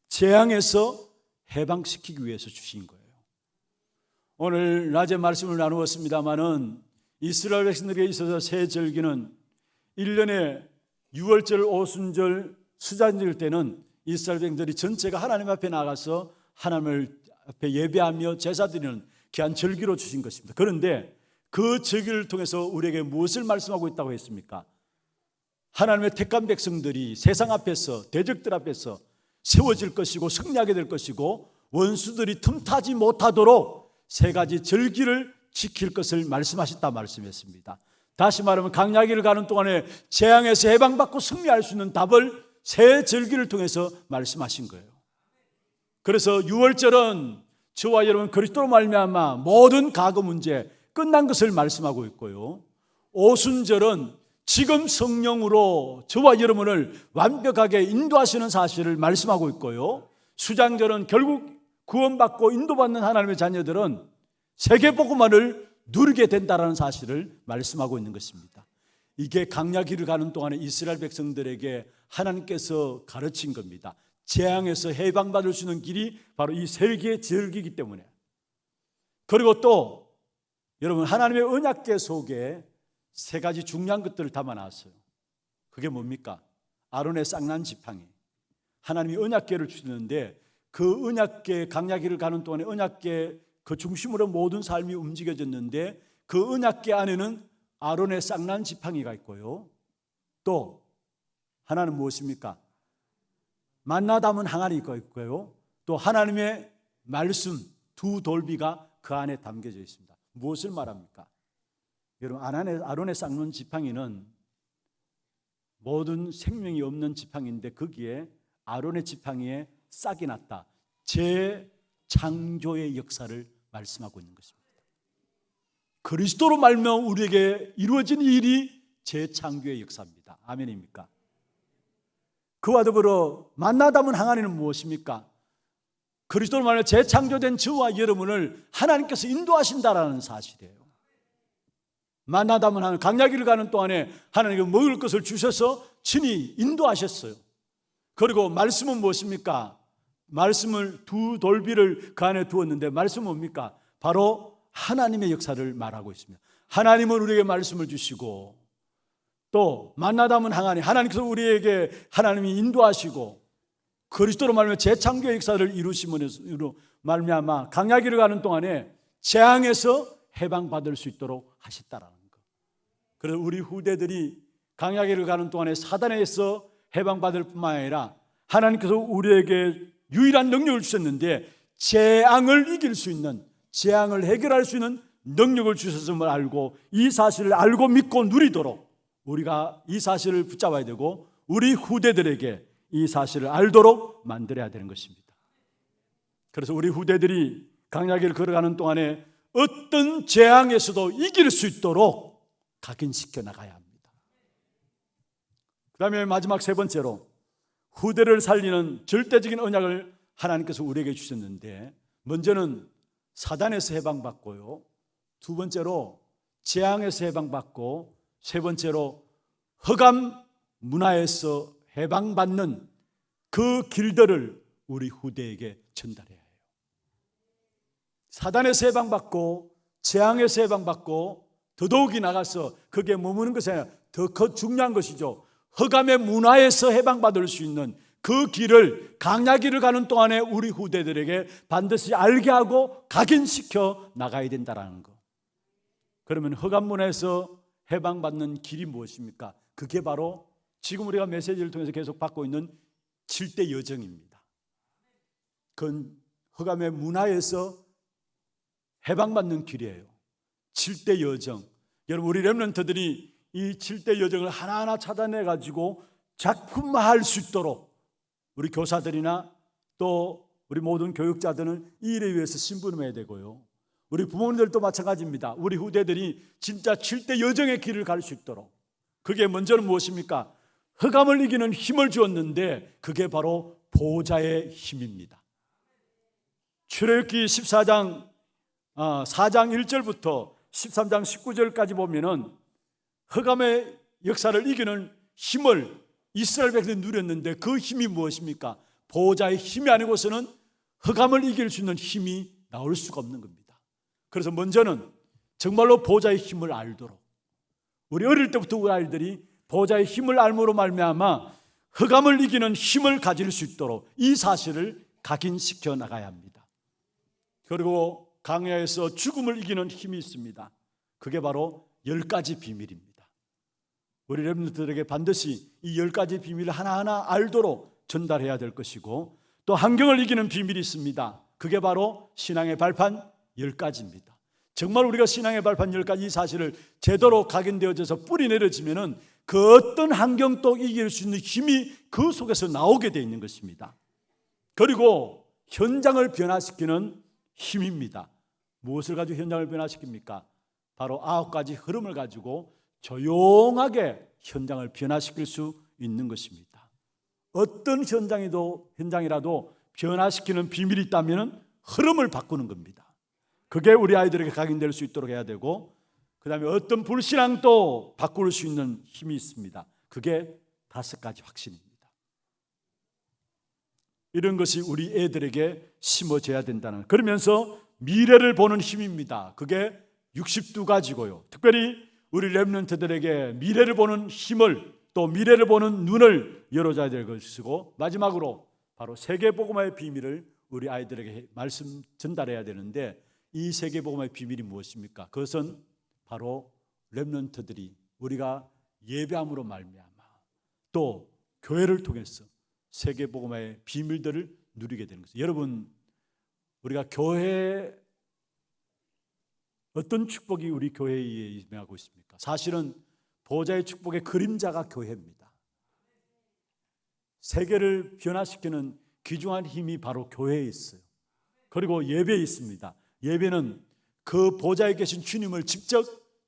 재앙에서 해방시키기 위해서 주신 거예요. 오늘 낮에 말씀을 나누었습니다마는 이스라엘 백성들에게 있어서 새 절기는 1년에 6월절, 오순절, 수잔절 때는 이스라엘 백성들이 전체가 하나님 앞에 나가서 하나님을 앞에 예배하며 제사 드리는 귀한 절기로 주신 것입니다. 그런데 그 절기를 통해서 우리에게 무엇을 말씀하고 있다고 했습니까? 하나님의 택한 백성들이 세상 앞에서 대적들 앞에서 세워질 것이고 승리하게 될 것이고 원수들이 틈타지 못하도록 3가지 절기를 지킬 것을 말씀하셨다 말씀했습니다. 다시 말하면 강야기를 가는 동안에 재앙에서 해방받고 승리할 수 있는 답을 새 절기를 통해서 말씀하신 거예요. 그래서 6월절은 저와 여러분 그리스도로 말미암아 모든 과거 문제 끝난 것을 말씀하고 있고요, 오순절은 지금 성령으로 저와 여러분을 완벽하게 인도하시는 사실을 말씀하고 있고요, 수장절은 결국 구원받고 인도받는 하나님의 자녀들은 세계복음화를 누리게 된다는 사실을 말씀하고 있는 것입니다. 이게 강야기를 가는 동안에 이스라엘 백성들에게 하나님께서 가르친 겁니다. 재앙에서 해방받을 수 있는 길이 바로 이 3개의 절기이기 때문에. 그리고 또 여러분 하나님의 언약궤 속에 3가지 중요한 것들을 담아놨어요. 그게 뭡니까? 아론의 쌍난 지팡이. 하나님이 언약궤를 주시는데 그 언약궤 강야기를 가는 동안에 언약궤 그 중심으로 모든 삶이 움직여졌는데 그 언약궤 안에는 아론의 쌍난 지팡이가 있고요, 또 하나는 무엇입니까? 만나 담은 항아리 있고요, 또 하나님의 말씀 2 돌비가 그 안에 담겨져 있습니다. 무엇을 말합니까? 여러분 아론의 쌍난 지팡이는 모든 생명이 없는 지팡이인데 거기에 아론의 지팡이에 싹이 났다. 재창조의 역사를 말씀하고 있는 것입니다. 그리스도로 말미암아 우리에게 이루어진 일이 재창조의 역사입니다. 아멘입니까? 그와 더불어 만나 담은 항아리는 무엇입니까? 그리스도로 말미암아 재창조된 저와 여러분을 하나님께서 인도하신다라는 사실이에요. 만나 담은 항아리, 강야기를 가는 동안에 하나님께 먹을 것을 주셔서 친히 인도하셨어요. 그리고 말씀은 무엇입니까? 말씀을 2 돌비를 그 안에 두었는데 말씀은 뭡니까? 바로 하나님의 역사를 말하고 있습니다. 하나님은 우리에게 말씀을 주시고 또 만나 담은 항아리, 하나님께서 우리에게 하나님이 인도하시고 그리스도로 말미암아 재창조의 역사를 이루심으로 말미암아 강야기를 가는 동안에 재앙에서 해방받을 수 있도록 하셨다라는 것. 그래서 우리 후대들이 강야기를 가는 동안에 사단에서 해방받을 뿐만 아니라 하나님께서 우리에게 유일한 능력을 주셨는데 재앙을 이길 수 있는, 재앙을 해결할 수 있는 능력을 주셨음을 알고 이 사실을 알고 믿고 누리도록 우리가 이 사실을 붙잡아야 되고 우리 후대들에게 이 사실을 알도록 만들어야 되는 것입니다. 그래서 우리 후대들이 강야기를 걸어가는 동안에 어떤 재앙에서도 이길 수 있도록 각인시켜 나가야 합니다. 그 다음에 마지막 세 번째로 후대를 살리는 절대적인 언약을 하나님께서 우리에게 주셨는데, 먼저는 사단에서 해방받고요, 두 번째로 재앙에서 해방받고, 세 번째로 흑암 문화에서 해방받는 그 길들을 우리 후대에게 전달해야 해요. 사단에서 해방받고 재앙에서 해방받고 더더욱이 나가서 거기에 머무는 것이 아니라 더 중요한 것이죠. 흑암의 문화에서 해방받을 수 있는 그 길을, 강야길을 가는 동안에 우리 후대들에게 반드시 알게 하고 각인시켜 나가야 된다는 것. 그러면 흑암 문화에서 해방받는 길이 무엇입니까? 그게 바로 지금 우리가 메시지를 통해서 계속 받고 있는 7대 여정입니다. 그건 흑암의 문화에서 해방받는 길이에요. 7대 여정. 여러분, 우리 렘넌트들이 이 7대 여정을 하나하나 찾아내가지고 작품화할 수 있도록 우리 교사들이나 또 우리 모든 교육자들은 이 일에 위해서 신분해야 되고요, 우리 부모님들도 마찬가지입니다. 우리 후대들이 진짜 7대 여정의 길을 갈 수 있도록, 그게 먼저는 무엇입니까? 흑암을 이기는 힘을 주었는데 그게 바로 보좌의 힘입니다. 출애굽기 14장 4장 1절부터 13장 19절까지 보면은 흑암의 역사를 이기는 힘을 이스라엘 백성이 누렸는데 그 힘이 무엇입니까? 보호자의 힘이 아니고서는 흑암을 이길 수 있는 힘이 나올 수가 없는 겁니다. 그래서 먼저는 정말로 보호자의 힘을 알도록, 우리 어릴 때부터 우리 아이들이 보호자의 힘을 알므로 말미암아 흑암을 이기는 힘을 가질 수 있도록 이 사실을 각인시켜 나가야 합니다. 그리고 강야에서 죽음을 이기는 힘이 있습니다. 그게 바로 10가지 비밀입니다. 우리 렘넌트들에게 반드시 이 10가지 비밀을 하나하나 알도록 전달해야 될 것이고, 또 환경을 이기는 비밀이 있습니다. 그게 바로 신앙의 발판 10가지입니다. 정말 우리가 신앙의 발판 10가지 이 사실을 제대로 각인되어져서 뿌리 내려지면은 그 어떤 환경도 이길 수 있는 힘이 그 속에서 나오게 되어 있는 것입니다. 그리고 현장을 변화시키는 힘입니다. 무엇을 가지고 현장을 변화시킵니까? 바로 9가지 흐름을 가지고 조용하게 현장을 변화시킬 수 있는 것입니다. 어떤 현장이라도 변화시키는 비밀이 있다면 흐름을 바꾸는 겁니다. 그게 우리 아이들에게 각인될 수 있도록 해야 되고, 그 다음에 어떤 불신앙도 바꿀 수 있는 힘이 있습니다. 그게 5가지 확신입니다. 이런 것이 우리 애들에게 심어져야 된다는, 그러면서 미래를 보는 힘입니다. 그게 62가지고요. 특별히 우리 렘넌트들에게 미래를 보는 힘을, 또 미래를 보는 눈을 열어줘야 될 것이고, 마지막으로 바로 세계복음화의 비밀을 우리 아이들에게 말씀 전달해야 되는데, 이 세계복음화의 비밀이 무엇입니까? 그것은 바로 렘넌트들이 우리가 예배함으로 말미암아 또 교회를 통해서 세계복음화의 비밀들을 누리게 되는 것이죠. 여러분, 우리가 교회, 어떤 축복이 우리 교회에 임하고 있습니까? 사실은 보호자의 축복의 그림자가 교회입니다. 세계를 변화시키는 귀중한 힘이 바로 교회에 있어요. 그리고 예배에 있습니다. 예배는 그 보좌에 계신 주님을 직접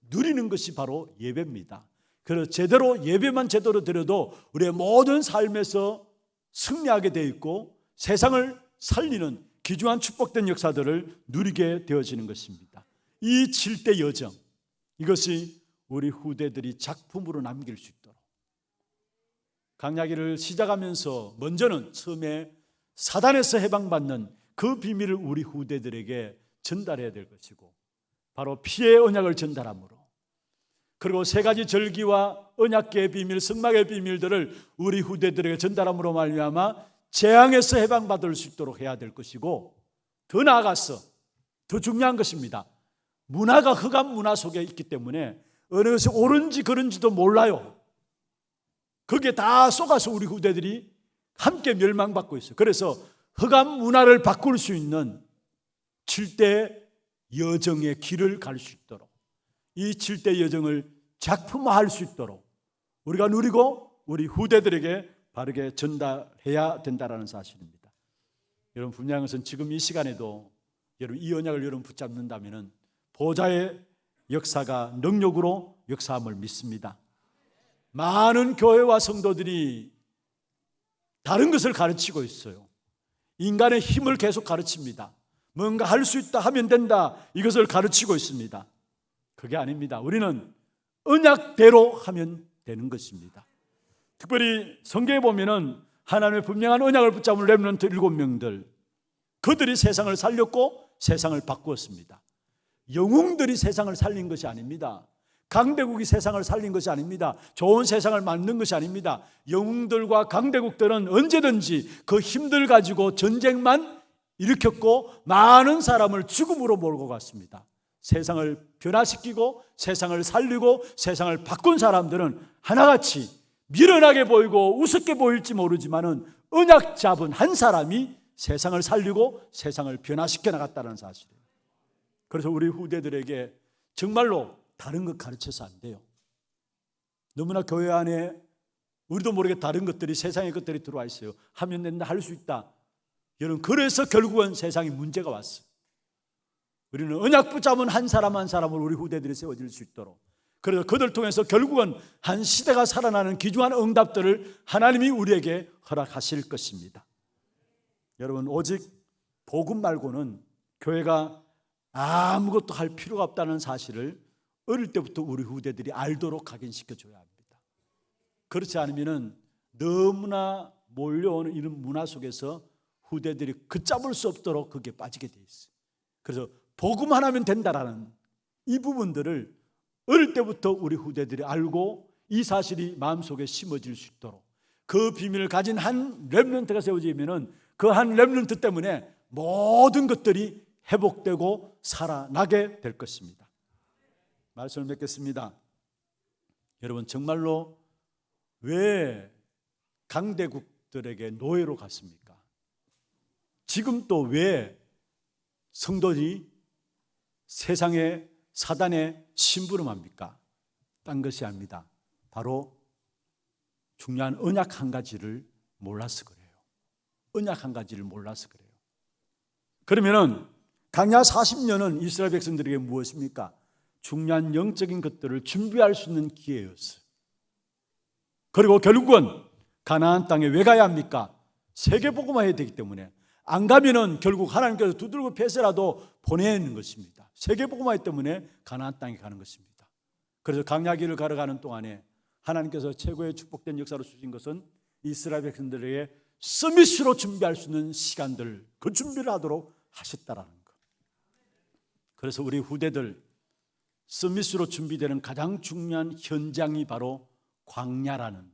누리는 것이 바로 예배입니다. 그래서 제대로 예배만 제대로 드려도 우리의 모든 삶에서 승리하게 되어 있고 세상을 살리는 귀중한 축복된 역사들을 누리게 되어지는 것입니다. 이 7대 여정, 이것이 우리 후대들이 작품으로 남길 수 있도록, 강야기를 시작하면서 먼저는 처음에 사단에서 해방받는 그 비밀을 우리 후대들에게 전달해야 될 것이고, 바로 피의 언약을 전달함으로, 그리고 3가지 절기와 언약계의 비밀, 성막의 비밀들을 우리 후대들에게 전달함으로 말미암아 재앙에서 해방받을 수 있도록 해야 될 것이고, 더 나아가서 더 중요한 것입니다. 문화가 흑암 문화 속에 있기 때문에 어느 것이 옳은지 그른지도 몰라요. 거기에 다 속아서 우리 후대들이 함께 멸망받고 있어요. 그래서 흑암 문화를 바꿀 수 있는 7대 여정의 길을 갈 수 있도록, 이 7대 여정을 작품화할 수 있도록 우리가 누리고 우리 후대들에게 바르게 전달해야 된다라는 사실입니다. 여러분 분명한 것은 지금 이 시간에도 여러분 이 언약을 여러분 붙잡는다면은 보좌의 역사가 능력으로 역사함을 믿습니다. 많은 교회와 성도들이 다른 것을 가르치고 있어요. 인간의 힘을 계속 가르칩니다. 뭔가 할 수 있다, 하면 된다, 이것을 가르치고 있습니다. 그게 아닙니다. 우리는 언약대로 하면 되는 것입니다. 특별히 성경에 보면은 하나님의 분명한 언약을 붙잡은 렘넌트 7명들, 그들이 세상을 살렸고 세상을 바꾸었습니다. 영웅들이 세상을 살린 것이 아닙니다. 강대국이 세상을 살린 것이 아닙니다. 좋은 세상을 만든 것이 아닙니다. 영웅들과 강대국들은 언제든지 그 힘들 가지고 전쟁만 일으켰고 많은 사람을 죽음으로 몰고 갔습니다. 세상을 변화시키고 세상을 살리고 세상을 바꾼 사람들은 하나같이 미련하게 보이고 우습게 보일지 모르지만은 언약 잡은 한 사람이 세상을 살리고 세상을 변화시켜 나갔다는 사실이에요. 그래서 우리 후대들에게 정말로 다른 것 가르쳐서 안 돼요. 너무나 교회 안에 우리도 모르게 다른 것들이, 세상의 것들이 들어와 있어요. 하면 된다, 할 수 있다. 여러분, 그래서 결국은 세상에 문제가 왔어요. 우리는 언약 붙잡은 한 사람 한 사람을 우리 후대들이 세워질 수 있도록, 그래서 그들 통해서 결국은 한 시대가 살아나는 귀중한 응답들을 하나님이 우리에게 허락하실 것입니다. 여러분, 오직 복음 말고는 교회가 아무것도 할 필요가 없다는 사실을 어릴 때부터 우리 후대들이 알도록 각인시켜줘야 합니다. 그렇지 않으면 너무나 몰려오는 이런 문화 속에서 후대들이 걷잡을 수 없도록 거기에 빠지게 돼 있어요. 그래서 복음 하나면 된다라는 이 부분들을 어릴 때부터 우리 후대들이 알고 이 사실이 마음속에 심어질 수 있도록, 그 비밀을 가진 한 렘넌트가 세워지면 그 한 렘넌트 때문에 모든 것들이 회복되고 살아나게 될 것입니다. 말씀을 맺겠습니다. 여러분, 정말로 왜 강대국들에게 노예로 갔습니까? 지금 또 왜 성도들이 세상에 사단의 심부름합니까? 딴 것이 아닙니다. 바로 중요한 언약 한 가지를 몰라서 그래요. 언약 한 가지를 몰라서 그래요. 그러면은 광야 40년은 이스라엘 백성들에게 무엇입니까? 중요한 영적인 것들을 준비할 수 있는 기회였어요. 그리고 결국은 가나안 땅에 왜 가야 합니까? 세계복음화해야 되기 때문에, 안 가면은 결국 하나님께서 두들겨 패서라도 보내는 것입니다. 세계복음화 때문에 가나안 땅에 가는 것입니다. 그래서 광야길을 걸어가는 동안에 하나님께서 최고의 축복된 역사로 주신 것은 이스라엘 백성들에게 서밋으로 준비할 수 있는 시간들, 그 준비를 하도록 하셨다라는 것. 그래서 우리 후대들 서밋으로 준비되는 가장 중요한 현장이 바로 광야라는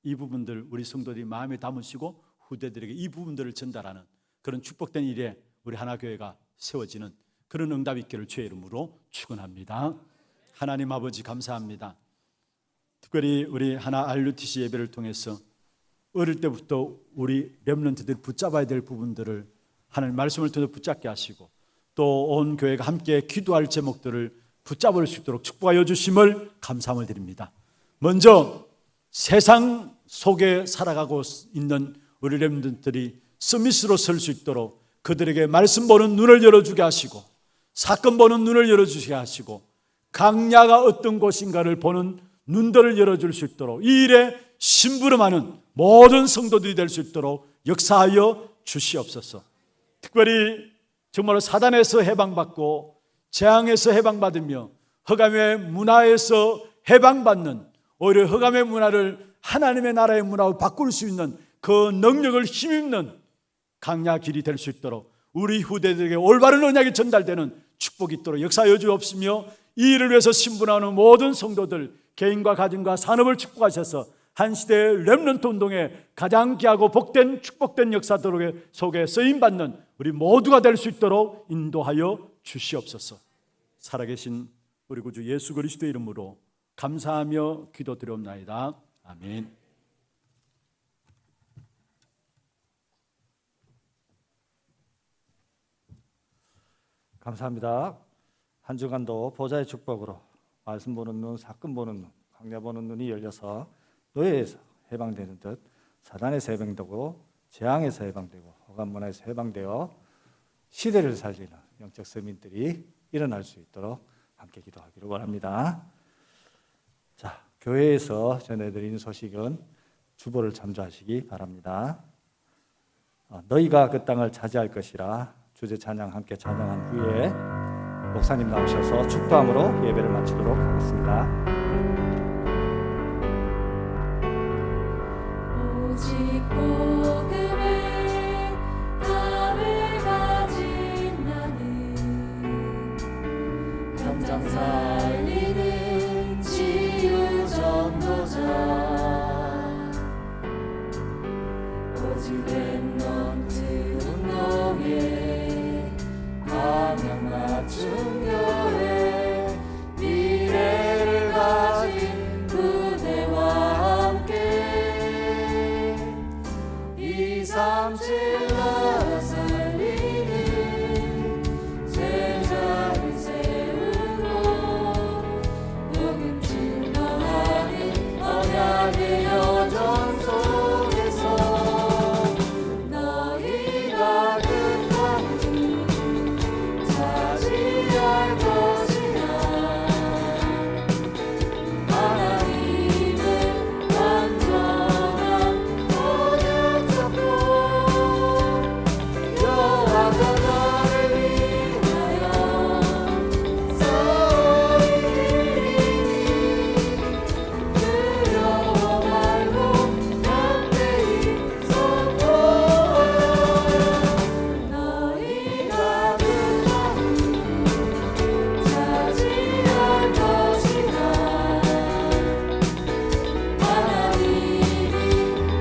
이 부분들, 우리 성도들이 마음에 담으시고 후대들에게 이 부분들을 전달하는 그런 축복된 일에 우리 하나교회가 세워지는 그런 응답이 있기를 주의 이름으로 축원합니다. 하나님 아버지, 감사합니다. 특별히 우리 하나 RUTC 예배를 통해서 어릴 때부터 우리 렘넌트들 붙잡아야 될 부분들을 하나님 말씀을 통해 붙잡게 하시고, 또 온 교회가 함께 기도할 제목들을 붙잡을 수 있도록 축복하여 주심을 감사함을 드립니다. 먼저 세상 속에 살아가고 있는 우리 렘넌트들이 서밋으로 설 수 있도록 그들에게 말씀 보는 눈을 열어주게 하시고, 사건 보는 눈을 열어주게 하시고, 강야가 어떤 곳인가를 보는 눈들을 열어줄 수 있도록 이 일에 심부름하는 모든 성도들이 될 수 있도록 역사하여 주시옵소서. 특별히 정말로 사단에서 해방받고 재앙에서 해방받으며 흑암의 문화에서 해방받는, 오히려 흑암의 문화를 하나님의 나라의 문화로 바꿀 수 있는 그 능력을 힘입는 강야 길이 될 수 있도록 우리 후대들에게 올바른 언약이 전달되는 축복이 있도록 역사하여 주옵시며, 이 일을 위해서 신분하는 모든 성도들 개인과 가정과 산업을 축복하셔서 한 시대의 렘넌트 운동에 가장 귀하고 복된 축복된 역사들 속에 쓰임받는 우리 모두가 될 수 있도록 인도하여 주시옵소서. 살아계신 우리 구주 예수 그리스도의 이름으로 감사하며 기도드리옵나이다. 아멘. 감사합니다. 한 주간도 보좌의 축복으로 말씀 보는 눈, 사건 보는 눈, 광야 보는 눈이 열려서 노예에서 해방되는 듯 사단에서 해방되고 재앙에서 해방되고 허감 문화에서 해방되어 시대를 살리는 영적 서민들이 일어날 수 있도록 함께 기도하기를 원합니다. 자, 교회에서 전해드린 소식은 주보를 참조하시기 바랍니다. 너희가 그 땅을 차지할 것이라 주제 찬양 함께 찬양한 후에 목사님 나오셔서 축도함으로 예배를 마치도록 하겠습니다. 오직 복음에 답을 가진 나는 현장 살리는 치유 전도자 오직 랩넌트 운동에 방향 맞춘 교회 미래를 가진 부대와 함께 237라 살리는 제자를 세우고 복음 증거하는 언약의 여정 속에서 너희가 그 땅을 차지할 것이라 하나님은 완전한 모든 잡고 여호와가 너를 위하여 싸우리니 두려워 말고 담대히 선포하여 너희가 그 땅을 차지할 것이라 하나님이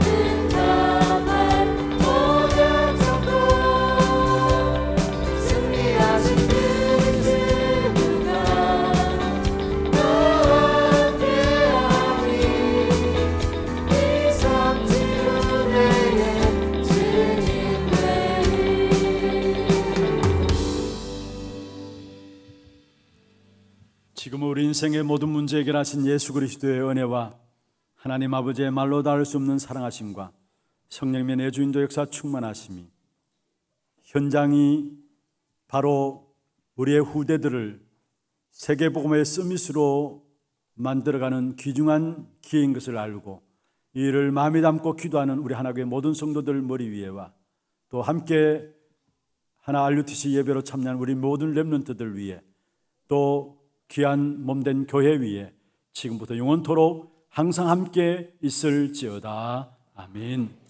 응답할 모든 적도 승리하신 그 스무가 너와 함께하니 237 은혜의 증인되리. 지금 우리 인생의 모든 문제 해결하신 예수 그리스도의 은혜와 하나님 아버지의 말로 닿을 수 없는 사랑하심과 성령님의 내주인도 역사 충만하심이 현장이 바로 우리의 후대들을 세계복음의 서밋으로 만들어가는 귀중한 기회인 것을 알고 이 일을 마음에 담고 기도하는 우리 하나교회 모든 성도들 머리 위에와 또 함께 하나 RUTC 예배로 참여한 우리 모든 렘넌트들 위에 또 귀한 몸된 교회 위에 지금부터 영원토록 항상 함께 있을지어다. 아멘.